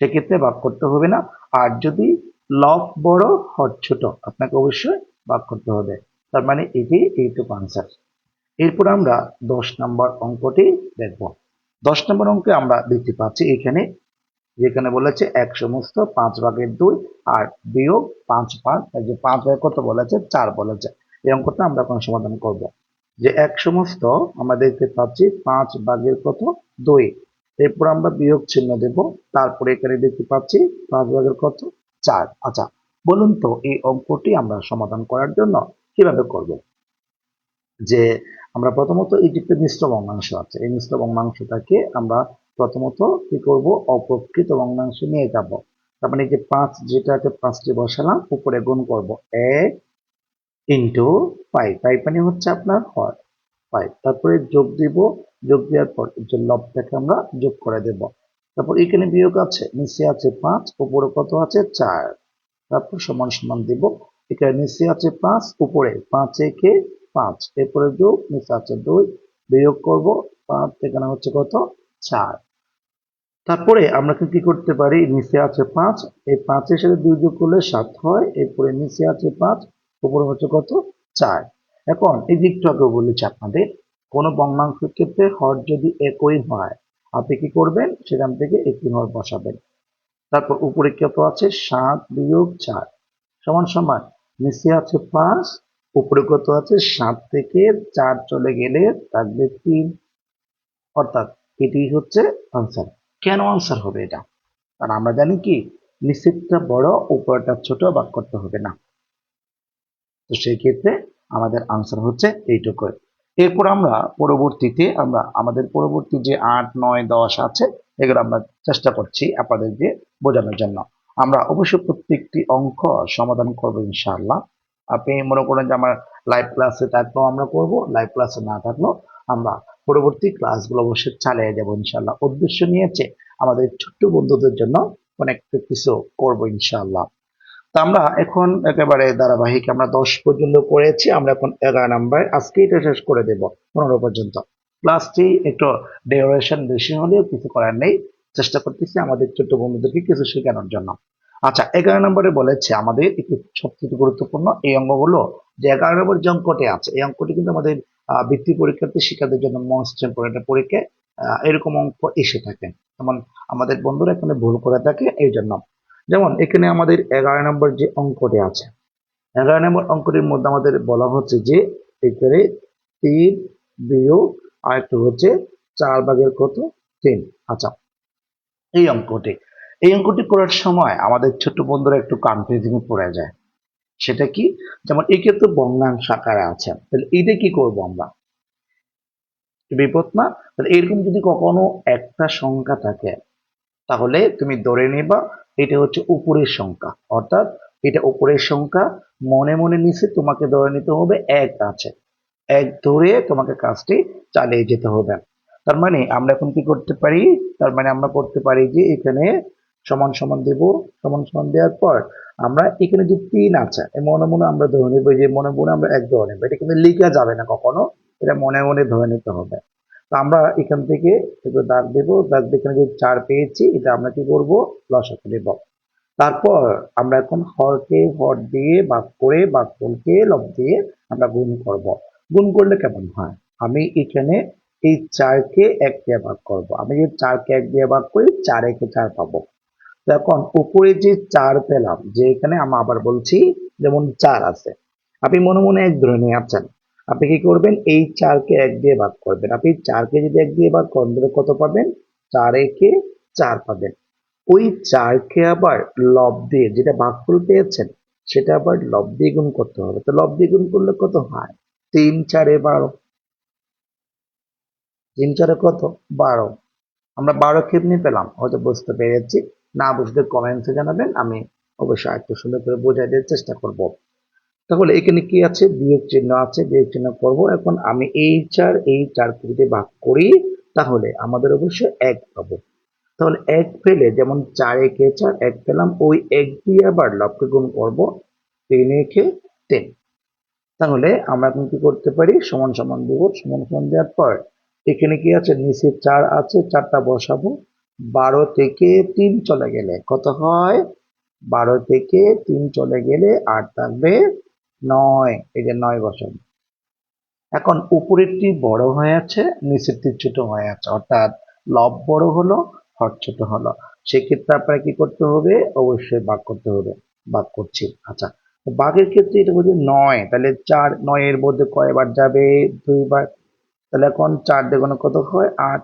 সেক্ষেত্রে ভাগ করতে হবে না। আর যদি লব বড় হর ছোট, আপনাকে অবশ্যই ভাগ করতে হবে। তার মানে এটি এইটুকু আনসার। এরপর আমরা 10 নম্বর অঙ্কটি দেখব। 10 নম্বর অঙ্কে আমরা দেখতে পাচ্ছি এখানে, যেখানে বলেছে 1 সমস্ত 5 ভাগের 2 আর বিয়োগ 5 ভাগ, এই যে 5 ভাগের কত বলেছে 4 বলেছে। এই অঙ্কটা আমরা এখন সমাধান করব। যে 1 সমস্ত আমরা দেখতে পাচ্ছি 5 ভাগের কত 2, এরপর আমরা বিয়োগ চিহ্ন দেব, তারপরে এখানে দেখতে পাচ্ছি 5 ভাগের কত 4। আচ্ছা, বলুন তো এই অঙ্কটি আমরা সমাধান করার জন্য কিভাবে করব। যে আমরা প্রথমত এই যে একটা মিশ্র ভগ্নাংশ আছে, এই মিশ্র ভগ্নাংশটাকে আমরা প্রথমত কি করব, অপ্রকৃত ভগ্নাংশে নিয়ে যাব। তার মানে এই যে 5, যেটাকে 5টি বসালাম, উপরে গুণ করব 1 ইন্টু 5, 5 মানে হচ্ছে আপনার হর 5, তারপরে যোগ দিব, যোগ দেওয়ার পর যে লবটাকে আমরা যোগ করে দেব। তারপর এখানে বিয়োগ আছে, নিচে আছে 5, উপরে কত আছে 4, তারপর সমান সমান দিব, এখানে নিচে আছে 5, উপরে 5 একে 5, এরপরে যোগ, নিচে আছে 2, বিয়োগ করব 5, এখানে হচ্ছে কত 4। তারপরে আমরা কি করতে পারি, নিচে আছে 5, এই 5 এর সাথে 2 যোগ করলে 7 হয়, এরপরে নিচে আছে 5, উপরে হচ্ছে কত 4। এখন এই দিকটাকে বলেছি আপনাদের, কোন ভগ্নাংশের ক্ষেত্রে হর যদি একই হয়, আপনি কি করবেন, সেখান থেকে একটি হর বসাবেন। তারপর উপরে কত আছে 7 বিয়োগ 4 সমান সমান, নিচে আছে 5, উপরে কত আছে 7 থেকে 4 চলে গেলে থাকবে 3, অর্থাৎ এটি হচ্ছে আনসার। কেন আনসার হবে এটা, কারণ আমরা জানি কি নিচেরটা বড় উপরেরটা ছোট, ভাগ করতে হবে না। তো সেই ক্ষেত্রে আমাদের আনসার হচ্ছে এইটুকু। এরপর আমরা পরবর্তীতে আমরা আমাদের পরবর্তী যে 8, 9, 10 আছে, এগুলো আমরা চেষ্টা করছি আপনাদেরকে বোঝানোর জন্য। আমরা অবশ্যই প্রত্যেকটি অঙ্ক সমাধান করবো ইনশাআল্লাহ। আপনি মনে করেন যে আমার লাইভ ক্লাসে থাকলেও আমরা করব, লাইভ ক্লাসে না থাকলেও আমরা পরবর্তী ক্লাসগুলো অবশ্যই চালিয়ে যাবো ইনশাআল্লাহ। উদ্দেশ্য নিয়েছে আমাদের ছোট্ট বন্ধুদের জন্য অনেক কিছু করবো ইনশাআল্লাহ। তো আমরা এখন একেবারে ধারাবাহিক আমরা 10 পর্যন্ত করেছি, আমরা এখন 11 নাম্বার আজকে এটা শেষ করে দেব 15 পর্যন্ত। ক্লাসটি একটু ডিউরেশন বেশি হলেও কিছু করার নেই, চেষ্টা করতেছি আমাদের ছোট্ট বন্ধুদেরকে কিছু শেখানোর জন্য। আচ্ছা, 11 নম্বরে বলেছে আমাদের একটু সবচেয়ে গুরুত্বপূর্ণ এই অঙ্কগুলো, যে 11 নম্বর যে অঙ্কটি আছে এই অঙ্কটি কিন্তু আমাদের বৃত্তি পরীক্ষার্থী শিক্ষার্থীর জন্য মোস্ট ইম্পর্টেন্ট পরীক্ষা। এরকম অঙ্ক এসে থাকে। যেমন আমাদের বন্ধুরা এখানে ভুল করে থাকে এই জন্য। যেমন এখানে আমাদের 11 নম্বর যে অঙ্কটি আছে, 11 নম্বর অঙ্কটির মধ্যে আমাদের বলা হচ্ছে যে এখানে 3 বিয়োগ আর একটা হচ্ছে 4 ভাগের কত 3। আচ্ছা, এই অঙ্কটি করার সময় আমাদের ছোট বন্ধুরা একটু কনফিউজিং পড়ে যায়। সেটা কি? যেমন এক্ষেত্রে ভগ্নাংশ আকারে আছে, তাহলে এটা কি করব আমরা? বিপদ না? তাহলে এরকম যদি কখনো একটা সংখ্যা থাকে তাহলে তুমি ধরে নিবা এটা হচ্ছে উপরের সংখ্যা, অর্থাৎ এটা উপরের সংখ্যা। মনে মনে নিচে তোমাকে ধরে নিতে হবে এক আছে, এক ধরে তোমাকে কাজটি চালিয়ে যেতে হবে। তার মানে আমরা এখন কি করতে পারি? তার মানে আমরা করতে পারি যে এখানে সমান সমান দেব, সমান সমান দেওয়ার পর আমরা এখানে যে 3 আছে মনে মনে আমরা ধরে নিব, যে মনে মনে আমরা এক ধরে নেবো, এটা কিন্তু লেখা যাবে না কখনো, এটা মনে মনে ধরে নিতে হবে। তো আমরা এখান থেকে একটু দাগ দেবো, দাগ দিয়ে এখানে যে 4 পেয়েছি এটা আমরা কি করবো? লসাগু দেব। তারপর আমরা এখন হরকে হর দিয়ে ভাগ করে ভাগফলকে লব দিয়ে আমরা গুণ করব। গুণ করলে কেমন হয়? আমি এখানে এই 4-কে 1 দিয়ে ভাগ করব। আমি যদি 4-কে 1 দিয়ে ভাগ করি 4 × 4 পাবো। তো এখন উপরে যে 4 পেলাম, যে এখানে আমরা আবার বলছি যেমন 4 আছে, আপনি মনে মনে 1 ধরে নিয়ে আছেন, আপনি কি করবেন? এই 4-কে 1 দিয়ে ভাগ করবেন। আপনি 4-কে যদি 1 দিয়ে ভাগ করেন তাহলে কত পাবেন? 4 × 4 পাবেন। ওই 4-কে আবার লব দিয়ে, যেটা ভাগফল পেয়েছেন সেটা আবার লব দিয়ে গুণ করতে হবে। তো লব দিয়ে গুণ করলে কত হয়? 3 × 4 = 12। 3 × 4 = কত? 12। আমরা 12 কেমনি পেলাম? হয়তো বুঝতে পেরেছি, না বুঝলে কমেন্টসে জানাবেন, আমি অবশ্যই একটু সুন্দর করে বোঝাই দেওয়ার চেষ্টা করব। তাহলে এখানে কি আছে? বিয়োগ চিহ্ন আছে, বিয়োগ চিহ্ন করব। এখন আমি এই 4 কে যদি ভাগ করি তাহলে আমাদের অবশ্যই 1 পাবো। তাহলে 1 পেলে যেমন 4 × 4 1 পেলাম, ওই 1 দিয়ে আবার লবকে গুণ করব 3 × 3। তাহলে আমরা এখন কি করতে পারি? সমান সমান দেব, সমান সমান দেওয়ার পর এখানে কি আছে? নিচে 4 আছে, 4টা বসাবো। 12 থেকে 3 চলে গেলে কত হয়? 12 থেকে 3 চলে গেলে আর থাকবে 9। এই যে 9 বসাবো। এখন উপরেরটি বড় হয়ে আছে, নিচেরটি ছোট হয়ে আছে, অর্থাৎ লব বড় হলো, হর ছোট হলো। সেক্ষেত্রে আপনার কি করতে হবে? অবশ্যই ভাগ করতে হবে। ভাগ করছি। আচ্ছা, ভাগের ক্ষেত্রে এটা হচ্ছে 9, তাহলে 4 9 এর মধ্যে কয়বার যাবে? 2 বার। তাহলে এখন 4 দিয়ে গুণ কত হয়? 8।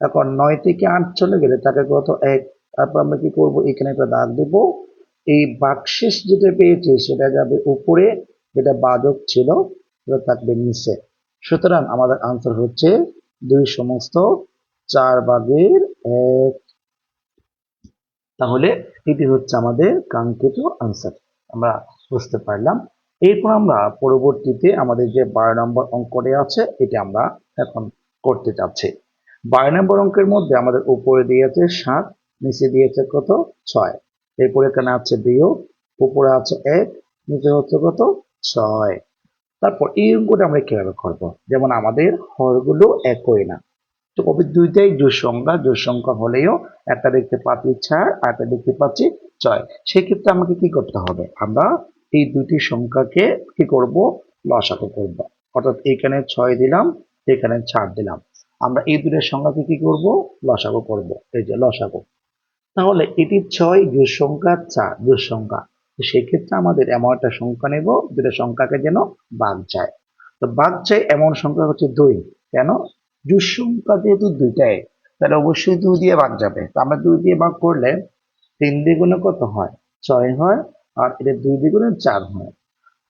এখন 9 থেকে 8 চলে গেলে তাকে কত? 1। তারপর আমরা কি করব? এখানে একটা দাগ দেব। এই ভাগশেষ যেটা পেয়েছি সেটা যাবে উপরে, যেটা বাদক ছিল সেটা থাকবে নিচে। সুতরাং আমাদের আনসার হচ্ছে 2/4 তাহলে এটি হচ্ছে আমাদের কাঙ্ক্ষিত আনসার। আমরা বুঝতে পারলাম। এরপর আমরা পরবর্তীতে আমাদের যে 12 নম্বর অঙ্কটি আছে এটি আমরা এখন করতে যাচ্ছি। 12 নম্বর অঙ্কের মধ্যে আমাদের উপরে দিয়েছে 7, নিচে দিয়েছে কত? 6। এরপর এখানে আছে বিয়োগ, উপরে আছে 1, নিচে হচ্ছে কত? 6। তারপর এই অঙ্কটা আমরা কিভাবে করবো? যেমন আমাদের হরগুলো একই না, তো কবি দুইটাই জোড় সংখ্যা হলেও একটা দেখতে পাচ্ছি 4 আর একটা দেখতে পাচ্ছি 6। সেক্ষেত্রে আমাকে কি করতে হবে? আমরা এই দুটি সংখ্যাকে কি করব? লসাগু করব। অর্থাৎ এখানে 6 দিলাম, এখানে 4 দিলাম, আমরা এই দুটো সংখ্যাকে কি করব? লসাগু করব। এই যে লসাগু। তাহলে এটি 6 জোড় সংখ্যা, 4 জোড় সংখ্যা। তো সেক্ষেত্রে আমাদের এমন একটা সংখ্যা নেব যেটা সংখ্যাকে যেন ভাগ যায়। তো ভাগ যায় এমন সংখ্যা হচ্ছে 2। কেন? জোড় সংখ্যা যেহেতু দুইটাই, তাহলে অবশ্যই 2 দিয়ে ভাগ যাবে। তো আমরা 2 দিয়ে ভাগ করলে 3 দিয়ে গুণে কত হয়? 6 হয়। আর এটা 2 দিয়ে গুণে 4 হয়।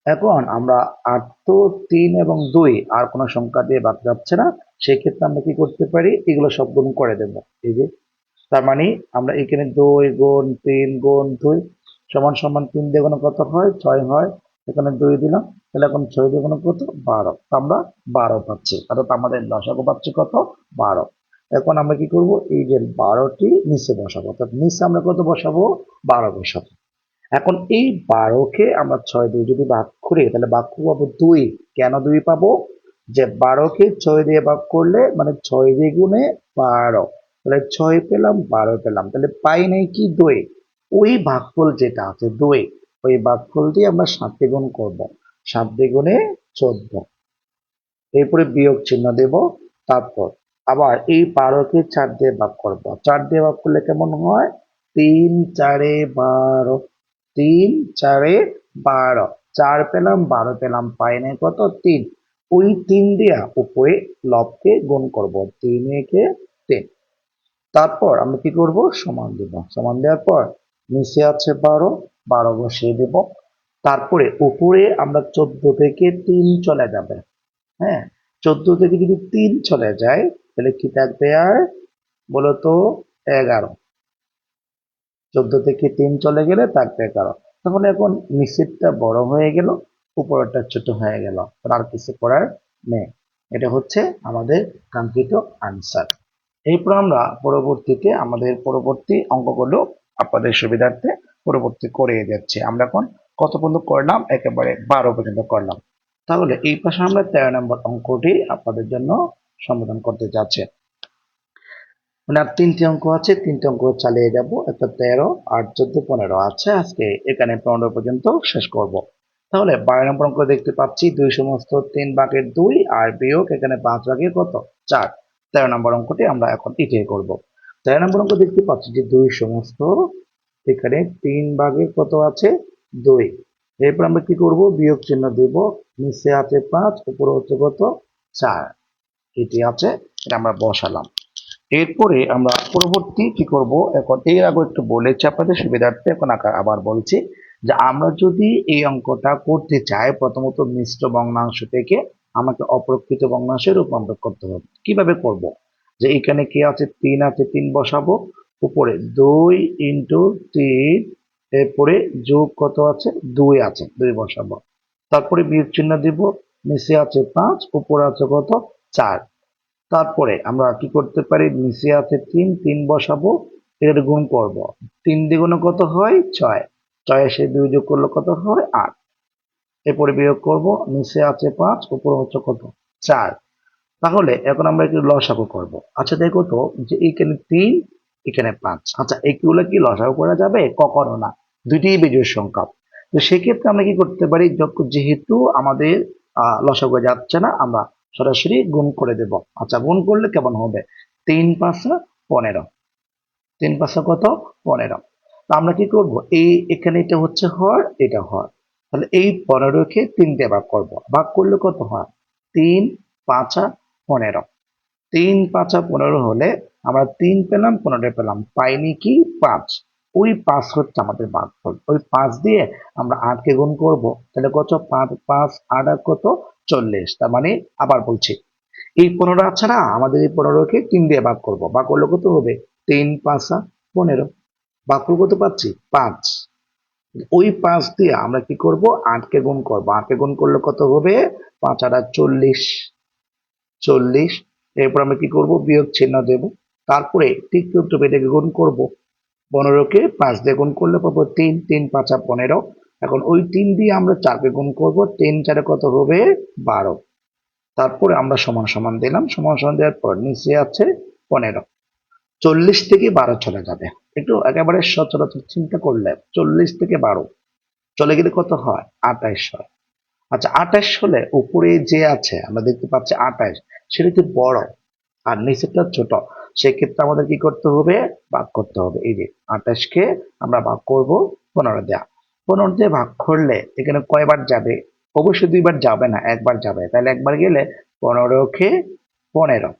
এখন আমরা 8 তো 3 এবং 2 আর কোনো সংখ্যা দিয়ে ভাগ যাচ্ছে না। সেক্ষেত্রে আমরা কি করতে পারি? এগুলো সব গুণ করে দেব। এই যে, তার মানে আমরা এখানে 2 গুণ 3 গুণ 2 সমান সমান 3 দিয়ে গুণ কত হয়? 6 হয়। এখানে 2 দিলাম, তাহলে এখন 6 দিয়ে গুণ কত? 12। তো আমরা 12 পাচ্ছি, অর্থাৎ আমাদের লসাগু পাচ্ছি কত? 12। এখন আমরা কি করব? এই যে 12টি নিচে বসাবো, অর্থাৎ নিচে আমরা কত বসাবো? 12 বসাবো। এখন এই 12কে আমরা 6 দিয়ে যদি ভাগ করি তাহলে ভাগ পাবো 2। কেন 2 পাবো? যে 12কে 6 দিয়ে ভাগ করলে মানে 6 দিয়ে গুণে 12, তাহলে 6 পেলাম, 12 পেলাম, তাহলে পাই নাই কি? 2। ওই ভাগফল যেটা আছে 2, ওই ভাগফল দিয়ে আমরা 7 দিয়ে গুণ করবো। 7 দিয়ে গুণে 14। এরপরে বিয়োগ চিহ্ন দেব। তারপর আবার এই 12কে 4 দিয়ে ভাগ করব, 4 দিয়ে ভাগ করলে কেমন হয়? 3 4 12, 3 4 12, 4 পেলাম 12 পেলাম, পাই নাই কত? 3। ওই 3 দিয়া উপরে লবকে গুণ করব, 3 একে 3। তারপর আমরা কি করব? সমান দেব, সমান দেওয়ার পর নিচে আছে 12, 12 বসিয়ে দেব। তারপরে উপরে আমরা 14 থেকে 3 চলে যাবে। হ্যাঁ, 14 থেকে যদি 3 চলে যায় তাহলে কি থাকবে আর? বলতো 11। 14 থেকে 3 চলে গেলে থাকবে 11। তাহলে এখন নিচেরটা বড় হয়ে গেল, উপরেরটা ছোট হয়ে গেল, আর কিছু করার নেই। এটা হচ্ছে আমাদের কাঙ্ক্ষিত আনসার। এরপর আমরা পরবর্তীতে আমাদের পরবর্তী অঙ্কগুলো আপনাদের সুবিধার্থে পরবর্তী করে যাচ্ছি। আমরা এখন কত পর্যন্ত করলাম? একেবারে 12 পর্যন্ত করলাম। তাহলে এই পাশে আমরা 13 নম্বর অঙ্কটি আপনাদের জন্য সমাধান করতে যাচ্ছি। মানে আর 3টি অঙ্ক আছে, 3টি অঙ্ক চালিয়ে যাব। একটা 13, 8, 14, 15 আছে। আজকে এখানে 15 পর্যন্ত শেষ করব। তাহলে 12 নম্বর অঙ্ক দেখতে পাচ্ছি 2 সমস্ত 3 ভাগের 2 আর বিয়োগ এখানে 5 ভাগের কত? 4। 13 নম্বর অঙ্কটি আমরা এখন এটাই করব। 13 নম্বর অঙ্ক দেখতে পাচ্ছি যে 2 সমস্ত এখানে 3 ভাগের কত আছে? 2। এরপর আমরা কি করব? বিয়োগ চিহ্ন দেব। নিচে আছে 5, উপরে হচ্ছে কত? 4। এটি আছে, এটা আমরা বসালাম। এরপরে আমরা পরবর্তী কি করব? এখন এর আগে একটু বলেছি আপনাদের সুবিধার্থে, এখন আবার বলছি যে আমরা যদি এই অঙ্কটা করতে চাই, প্রথমত মিশ্র ভগ্নাংশ থেকে আমাকে অপ্রকৃত ভগ্নাংশে রূপান্তর করতে হবে। কিভাবে করব? যে এখানে কি আছে? 3 আছে, 3 বসাবো। উপরে 2 ইন্টু 3, এরপরে যোগ কত আছে? 2 আছে, 2 বসাবো। তারপরে বিয়োগ চিহ্ন দিব। নিচে আছে 5, উপরে আছে কত? 4। তারপরে আমরা কি করতে পারি? নিচে আছে 3, 3 বসাবো, এর গুণ করব। 3 দ্বিগুণে কত হয়? 6। 6 এ 2 যোগ করলে কত হয়? 8। এরপরে বিয়োগ করব। নিচে আছে 5, উপরে হচ্ছে কত? 4। তাহলে এখন আমরা একটু লসাগু করব। আচ্ছা দেখো তো, যে এখানে 3, এখানে 5। আচ্ছা এগুলো কি লসাগু করা যাবে? কখনো না, দুইটিই বিজোড় সংখ্যা। তো সেক্ষেত্রে আমরা কি করতে পারি? যেহেতু আমাদের লসাগু যাচ্ছে না, আমরা সরাসরি গুণ করে দেব। আচ্ছা গুণ করলে কেমন হবে? 3 5 15, 3 5 কত? 15। তো আমরা কি করব? এখানে এটা হচ্ছে হর, এটা হর। তাহলে এই 15 কে 3 দিয়ে ভাগ করব। ভাগ করলে কত হয়? 3 5 15। 3 5 15 হলে আমরা 3 পেলাম, 15 পেলাম, পাইনি কি? 5। ওই 5 হচ্ছে আমাদের ভাগফল। ওই 5 দিয়ে আমরা 8 কে গুণ করব। তাহলে কত? 5 5 8 আর কত? 40। তার মানে আবার বলছি, এই 15 আছে না, আমাদের এই 15 কে 3 দিয়ে ভাগ করব। ভাগ করলে কত হবে? 3 5 15। ভাগ করে কত পাচ্ছি? 5। ওই 5 দিয়ে আমরা কি করব? 8 কে গুণ করব। 8 কে গুণ করলে কত হবে? 5 আর 40, 40। এরপর আমরা কি করব? বিয়োগ চিহ্ন দেব। তারপরে ঠিক উত্তর এটাকে গুণ করব। 15 কে 5 দিয়ে গুণ করলে পাবো 3, 3 5 15। এখন ওই 3 দিয়ে আমরা 4 কে গুণ করব। 3 4 কত হবে? 12। তারপরে আমরা সমান সমান দিলাম, সমান সমান দেওয়ার পর নিচে আছে 15। 40 থেকে 12 চলে যাবে। একটু একেবারে সচরাচর চিন্তা করলে 40 থেকে 12 চলে গেলে কত হয়? 28 হয়। আচ্ছা 28 হলে উপরে যে আছে আমরা দেখতে পাচ্ছি 28, সেটা একটু বড় আর নিচেরটা ছোট। সেক্ষেত্রে আমাদের কি করতে হবে? ভাগ করতে হবে। এই যে 28 কে আমরা ভাগ করব 15 দেয়া। 15 দিয়ে ভাগ করলে এখানে কয়বার যাবে? অবশ্যই 2 বার যাবে না, একবার যাবে। তাহলে একবার গেলে 15 কে 15।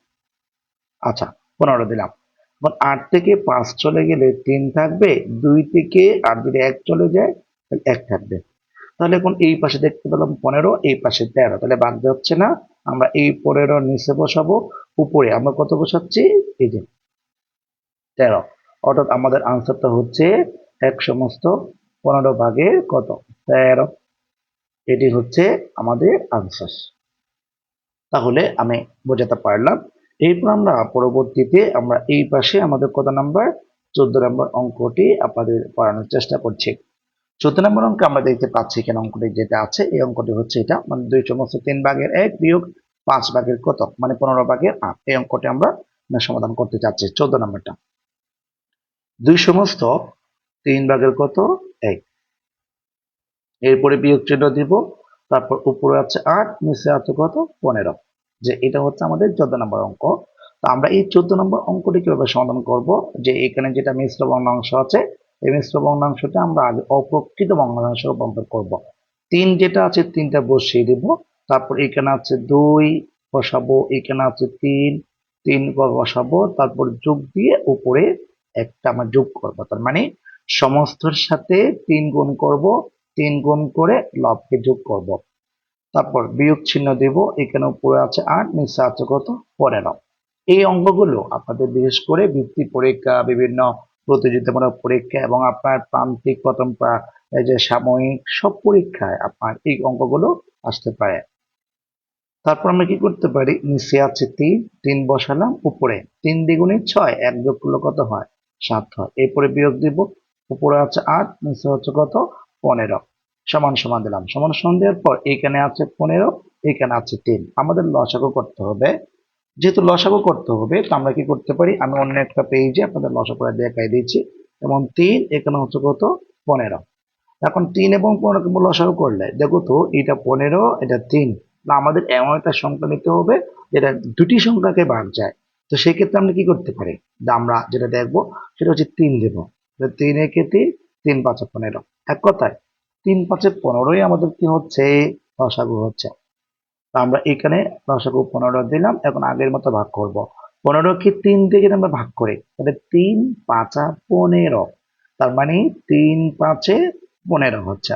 আচ্ছা 15 দিলাম। এখন 8 থেকে 5 চলে গেলে 3 থাকবে, 2 থেকে আর যদি 1 চলে যায় তাহলে 1 থাকবে। তাহলে এখন এই পাশে দেখতে পেলাম 15, এই পাশে 13, তাহলে বাদ যাচ্ছে না। আমরা এই 15 নিচে বসাবো, উপরে আমরা কত বসাচ্ছি? এই যে 13। অর্থাৎ আমাদের আনসারটা হচ্ছে 1 সমস্ত 15 ভাগের কত? 13। এটি হচ্ছে আমাদের আনসার। তাহলে আমি বোঝাতে পারলাম। এরপর আমরা পরবর্তীতে আমরা এই পাশে আমাদের কত নাম্বার? 14 নম্বর অঙ্কটি আপনাদের পড়ানোর চেষ্টা করছি। 14 নম্বর অঙ্কে আমরা দেখতে পাচ্ছি এখানে অঙ্কটি যেটা আছে, এই অঙ্কটি হচ্ছে এটা, মানে 2 সমস্ত 3 ভাগের 1 বিয়োগ 5 ভাগের কত? মানে 15 ভাগের 8। এই অঙ্কটি আমরা সমাধান করতে চাচ্ছি। 14 নম্বরটা 2 সমস্ত 3 ভাগের কত? 1। এরপরে বিয়োগ চিহ্ন দিব। তারপর উপরে আছে 8, নিচে আছে কত? 15। যে এটা হচ্ছে আমাদের 14 নম্বর অঙ্ক। তো আমরা এই 14 নম্বর অঙ্কটি কিভাবে সমাধান করব, যে এখানে যেটা মিশ্র ভগ্নাংশ আছে এই মিশ্র ভগ্নাংশটা আমরা আগে অপ্রকৃত ভগ্নাংশে রূপান্তর করব। 3 যেটা আছে 3টা বসিয়ে দেব, তারপর এখানে আছে 2 বসাবো, এখানে আছে 3 বসাবো, তারপর যোগ দিয়ে উপরে একটা আমরা যোগ করব, তার মানে সমস্তর সাথে 3 গুণ করব, 3 গুণ করে লবকে যোগ করব, তারপর বিয়োগ চিহ্ন দেব, এখানে উপরে আছে 8, নিচে আছে কত 15। এই অঙ্কগুলো আপনাদের বিশেষ করে বৃত্তি পরীক্ষা, বিভিন্ন প্রতিযোগিতামূলক পরীক্ষা এবং আপনার প্রান্তিক প্রথম এই যে সাময়িক সব পরীক্ষায় আপনার এই অঙ্কগুলো আসতে পারে। তারপর আমরা কি করতে পারি, নিচে আছে 3 বসালাম, উপরে 3 দ্বিগুণে 6, 1 যোগ করলে কত হয় 7 হয়, এরপরে বিয়োগ দিব, উপরে আছে 8, নিচে হচ্ছে কত 15, সমান সমান দিলাম, সমান সমান দেওয়ার পর এখানে আছে 15, এখানে আছে 3, আমাদের লসাগু করতে হবে। যেহেতু লসাগু করতে হবে তো আমরা কি করতে পারি, আমি অন্য একটা পেজে আপনাদের লসাগুটা দেখাই দিচ্ছি। যেমন 3, এখানে হচ্ছে কত 15। এখন 3 এবং 15 লসাগু করলে দেখো তো এটা 15, এটা 3, না আমাদের এমন একটা সংখ্যা নিতে হবে যেটা দুটি সংখ্যাকে ভাগ যায়। তো সেই ক্ষেত্রে আমরা কি করতে পারি, আমরা যেটা দেখবো সেটা হচ্ছে 3 দেব, 3 একে 3, 3 5 15, এক কথায় 3 5 15ই আমাদের কি হচ্ছে লসাগু হচ্ছে। তো আমরা এখানে লসাগু 15 দিলাম, এখন আগের মতো ভাগ করব। 15 কে 3 দিয়ে যদি আমরা ভাগ করি তাহলে 3 5 15, তার মানে 3 5 15 হচ্ছে।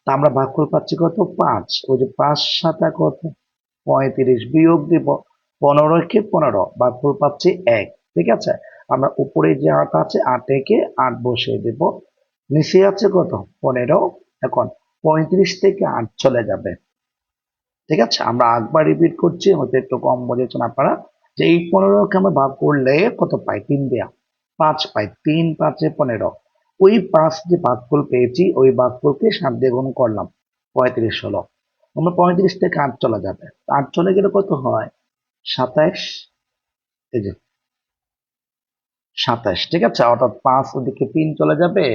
তা আমরা ভাগফল পাচ্ছি কত 5, ওই যে 5 7 কত 35, বিয়োগ দিব 15 কে 15, ভাগফল পাচ্ছি 1। ঠিক আছে, আমরা উপরে যে 8 আছে 8 একে 8 বসিয়ে দেব, নিচে আছে কত 15, এখন 35 থেকে 8 চলে যাবে। ঠিক আছে, আমরা একবার রিপিট করছি, হয়তো একটু কম বুঝেছেন আপনারা, যে এই 15 কে আমরা ভাগ করলে কত পাই 3 দেয়া 5 পাই, 3 5 15, ওই 5 যে ভাগফল পেয়েছি ওই ভাগফলকে 7 দিয়ে গুণ করলাম, 35 হলো। আমরা 35 থেকে 8 চলে যাবে, 8 চলে গেলে কত হয় 27, এই যে 27। ঠিক আছে, অর্থাৎ 5 ওদিকে 3 চলে যাবে,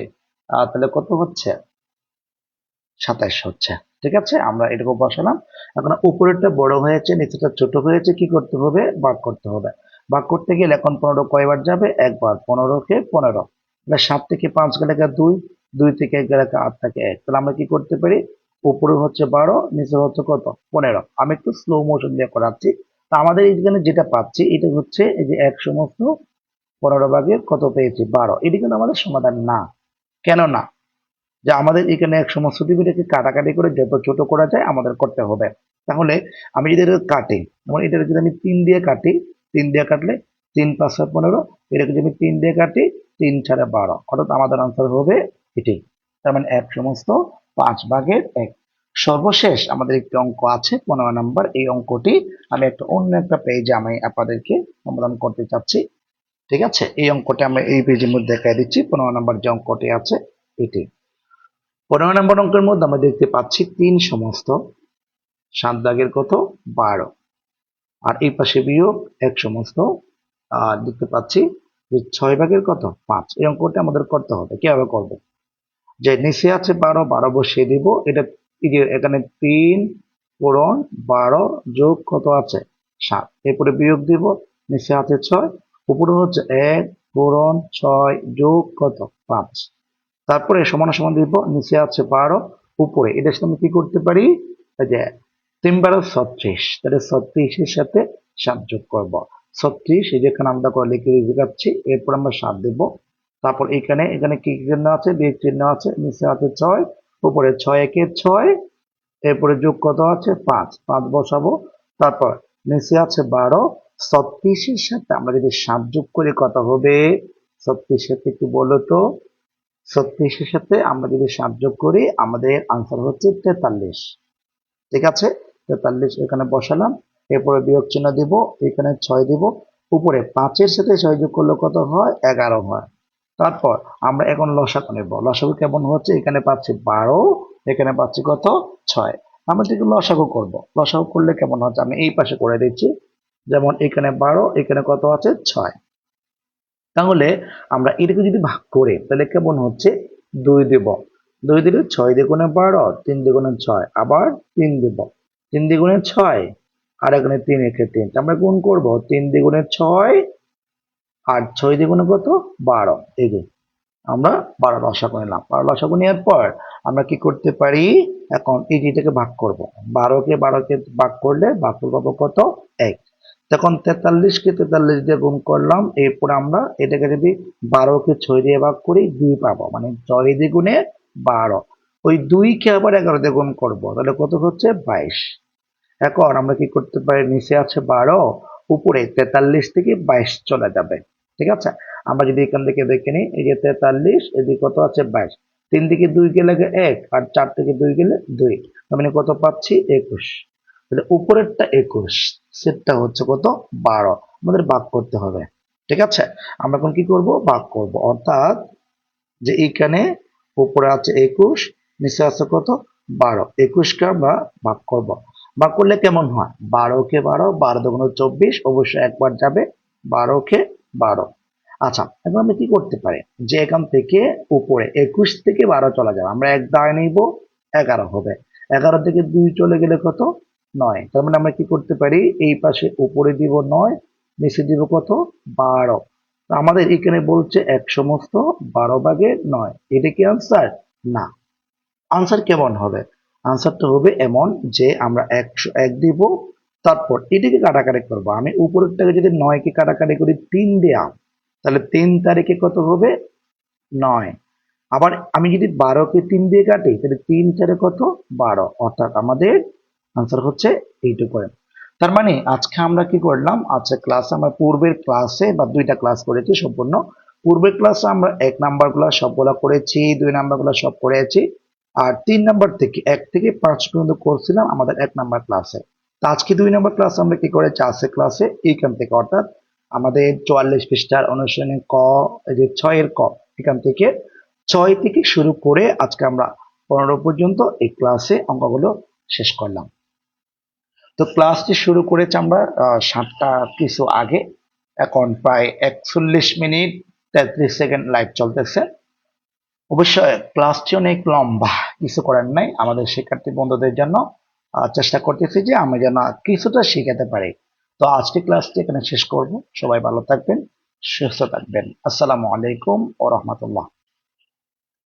তাহলে কত হচ্ছে 27 হচ্ছে। ঠিক আছে, আমরা এটুকু বসালাম। এখন উপরেরটা বড় হয়েছে, নিচেটা ছোট হয়েছে, কি করতে হবে ভাগ করতে হবে। ভাগ করতে গেলে এখন 15 কয়বার যাবে একবার, 15 কে 15, 7 থেকে 5 গেলে 2, 2 থেকে 1 গেলে 8 থেকে 1, তাহলে আমরা কি করতে পারি, উপরে হচ্ছে 12, নিচে হচ্ছে কত 15। আমি একটু স্লো মোশন দিয়ে করাচ্ছি। তা আমাদের এইখানে যেটা পাচ্ছি এটা হচ্ছে এই যে 1 সমস্ত 15 ভাগের কত পেয়েছি 12, এটি কিন্তু আমাদের সমাধান না। কেন না, যে আমাদের এখানে এক সমস্ত টিভিটাকে কাটাকাটি করে যত ছোট করা যায় আমাদের করতে হবে। তাহলে আমি যদি এটা কাটি, যেমন এটা যদি আমি 3 দিয়ে কাটি, 3 দিয়ে কাটলে 3 5 15, এটাকে যদি আমি 3 দিয়ে কাটি 3 4 12, অর্থাৎ আমাদের আনসার হবে এটি। তার মানে 1 সমস্ত 5 ভাগের 1। সর্বশেষ আমাদের একটি অঙ্ক আছে 15 নম্বর, এই অঙ্কটি আমি একটা অন্য একটা পেজে আমি আপনাদেরকে সমাধান করতে চাচ্ছি। ঠিক আছে, এই অঙ্কটি আমি এই পেজের মধ্যে দেখাই দিচ্ছি, 15 নম্বর যে অঙ্কটি আছে এটি। 15 নম্বর অঙ্কের মধ্যে আমরা দেখতে পাচ্ছি 3 সমস্ত 7 দাগের কত 12, আর এই পাশে বিয়োগ 1 সমস্ত দেখতে পাচ্ছি যে 6 ভাগের কত 5। এই অঙ্কটা আমাদের করতে হবে, কিভাবে করব, যে নিচে আছে 12, 12 বসিয়ে দিব, এটা এই যে এখানে 3 পূরণ 12 যোগ কত আছে 7, এরপরে বিয়োগ দিব, নিচে আছে 6, উপরে হচ্ছে 1 পূরণ 6 যোগ কত 5, তারপরে সমান সমান দিব, নিচে আছে 12, উপরে এটার সাথে আমি কি করতে পারি, এই যে 3 12 36, তাহলে 36 এর সাথে 7 যোগ করব, 36 এই যেখানে আমরা করে লিখে দেখাচ্ছি, এরপর আমরা 7 দেব, তারপর এখানে এখানে কি চিহ্ন আছে বিয়োগ চিহ্ন আছে, নিচে আছে 6, উপরে 6 একে 6, এরপরে যোগ কত আছে 5, 5 বসাবো, তারপর নিচে আছে 12, 36 এর সাথে আমরা যদি 7 যোগ করি কত হবে, 36 এর সাথে কি বলো তো, 36 এর সাথে আমরা যদি 7 যোগ করি আমাদের আনসার হচ্ছে 43। ঠিক আছে, 43 এখানে বসালাম, এরপরে বিয়োগ চিহ্ন দিব, এখানে 6 দিব, উপরে 5 এর সাথে 6 যোগ করলে কত হয় 11 হয়। তারপর আমরা এখন লসাগু নেব, লসাগু কেমন হচ্ছে, এখানে পাচ্ছি 12, এখানে পাচ্ছি কত 6, আমরা যদি লসাগু করব, লসাগু করলে কেমন হচ্ছে আমি এই পাশে করে দিচ্ছি, যেমন এখানে 12, এখানে কত আছে 6, তাহলে আমরা এটাকে যদি ভাগ করি তাহলে কেমন হচ্ছে 2 দেব, 2 দিলে 6 দ্বিগুণে 12, 3 দ্বিগুণে 6, আবার 3 দেব, 3 দ্বিগুণে 6, আর এখানে 3 একে 3, আমরা গুণ করব 3 দ্বিগুণে 6 আর 6 দ্বিগুণে কত 12। এই যে আমরা 12 লসাগু নিলাম। 12 লসাগু নেওয়ার পর আমরা কি করতে পারি, এখন এই যেটাকে ভাগ করব। 12কে ভাগ করলে ভাগফল পাবো কত 1। তখন 43কে 43 দিয়ে গুণ করলাম, এরপর আমরা এটাকে যদি 12কে 6 দিয়ে ভাগ করি 2 পাবো, মানে 6 দ্বিগুণে 12। ওই 2কে আবার 11 দিয়ে গুণ করবো, তাহলে কত হচ্ছে 22। এখন আমরা কি করতে পারি, নিচে আছে 12, উপরে 43 থেকে 22 চলে যাবে। ঠিক আছে, আমরা যদি এখান থেকে দেখে নিই, এই যে 43, এদিকে কত আছে 22, 3 থেকে 2 গেলে 1 আর 4 থেকে 2 গেলে 2, তার মানে কত পাচ্ছি 21। তাহলে উপরেরটা 21, সেটটা হচ্ছে কত 12, আমাদের ভাগ করতে হবে। ঠিক আছে, আমরা এখন কি করব, ভাগ করব, অর্থাৎ যে এইখানে উপরে আছে 21, নিচে আছে কত 12, 21কে আমরা ভাগ করব। ভাগ করলে কেমন হয়, 12কে 12, 12 দুগুণ 24, অবশ্যই একবার যাবে, 12কে 12। আচ্ছা, এখন আমি কি করতে পারি, যে এখান থেকে উপরে 21 থেকে 12 চলে যাবে, আমরা এক দাঁড় নিব, 11 হবে। 11 থেকে 2 চলে গেলে কত 9, তার মানে আমরা কি করতে পারি, এই পাশে উপরে দিব 9, নিচে দিব কত 12। আমাদের এখানে বলছে 1 সমস্ত 12 ভাগে 9, এটা কি আনসার? না। আনসার কেমন হবে, আনসারটা হবে এমন যে আমরা 1 দিব, তারপর এটাকে কাটাকাটি করবো। আমি উপরেরটাকে যদি 9কে কাটাকাটি করি 3 দেয়া, তাহলে 3 তারিখে কত হবে 9। আবার আমি যদি 12কে 3 দিয়ে কাটি, তাহলে 3 4 কত 12, অর্থাৎ আমাদের আনসার হচ্ছে এইটুকু। তার মানে আজকে আমরা কি করলাম, আজকে ক্লাসে আমরা পূর্বের ক্লাসে বা 2টা ক্লাস করেছি সম্পূর্ণ। পূর্বের ক্লাসে আমরা 1 নাম্বার গুলো সবগুলো করেছি, 2 নাম্বার গুলো সব করেছি, আর 3 নাম্বার থেকে 1 থেকে 5 পর্যন্ত করছিলাম আমাদের 1 নাম্বার ক্লাসে। তো আজকে 2 নাম্বার ক্লাসে আমরা কি করেছি, আজকে ক্লাসে এইখান থেকে, অর্থাৎ আমাদের 44 পৃষ্ঠার অনুশীলনী ক, এই যে 6 এর ক, এখান থেকে 6 থেকে শুরু করে আজকে আমরা 15 পর্যন্ত এই ক্লাসে অঙ্কগুলো শেষ করলাম। তো ক্লাসটি শুরু করেছি আমরা 7টা কিছু আগে, এখন প্রায় 41 মিনিট 33 সেকেন্ড লাইভ চলতেছে। অবশ্যই ক্লাসটি অনেক লম্বা, কিছু করার নাই, আমাদের শিক্ষার্থী বন্ধুদের জন্য চেষ্টা করতেছি যে আমি যেন কিছুটা শিখাতে পারি। তো আজকে ক্লাসটি এখানে শেষ করব, সবাই ভালো থাকবেন, সুস্থ থাকবেন, আসসালামু আলাইকুম ওয়া রাহমাতুল্লাহ।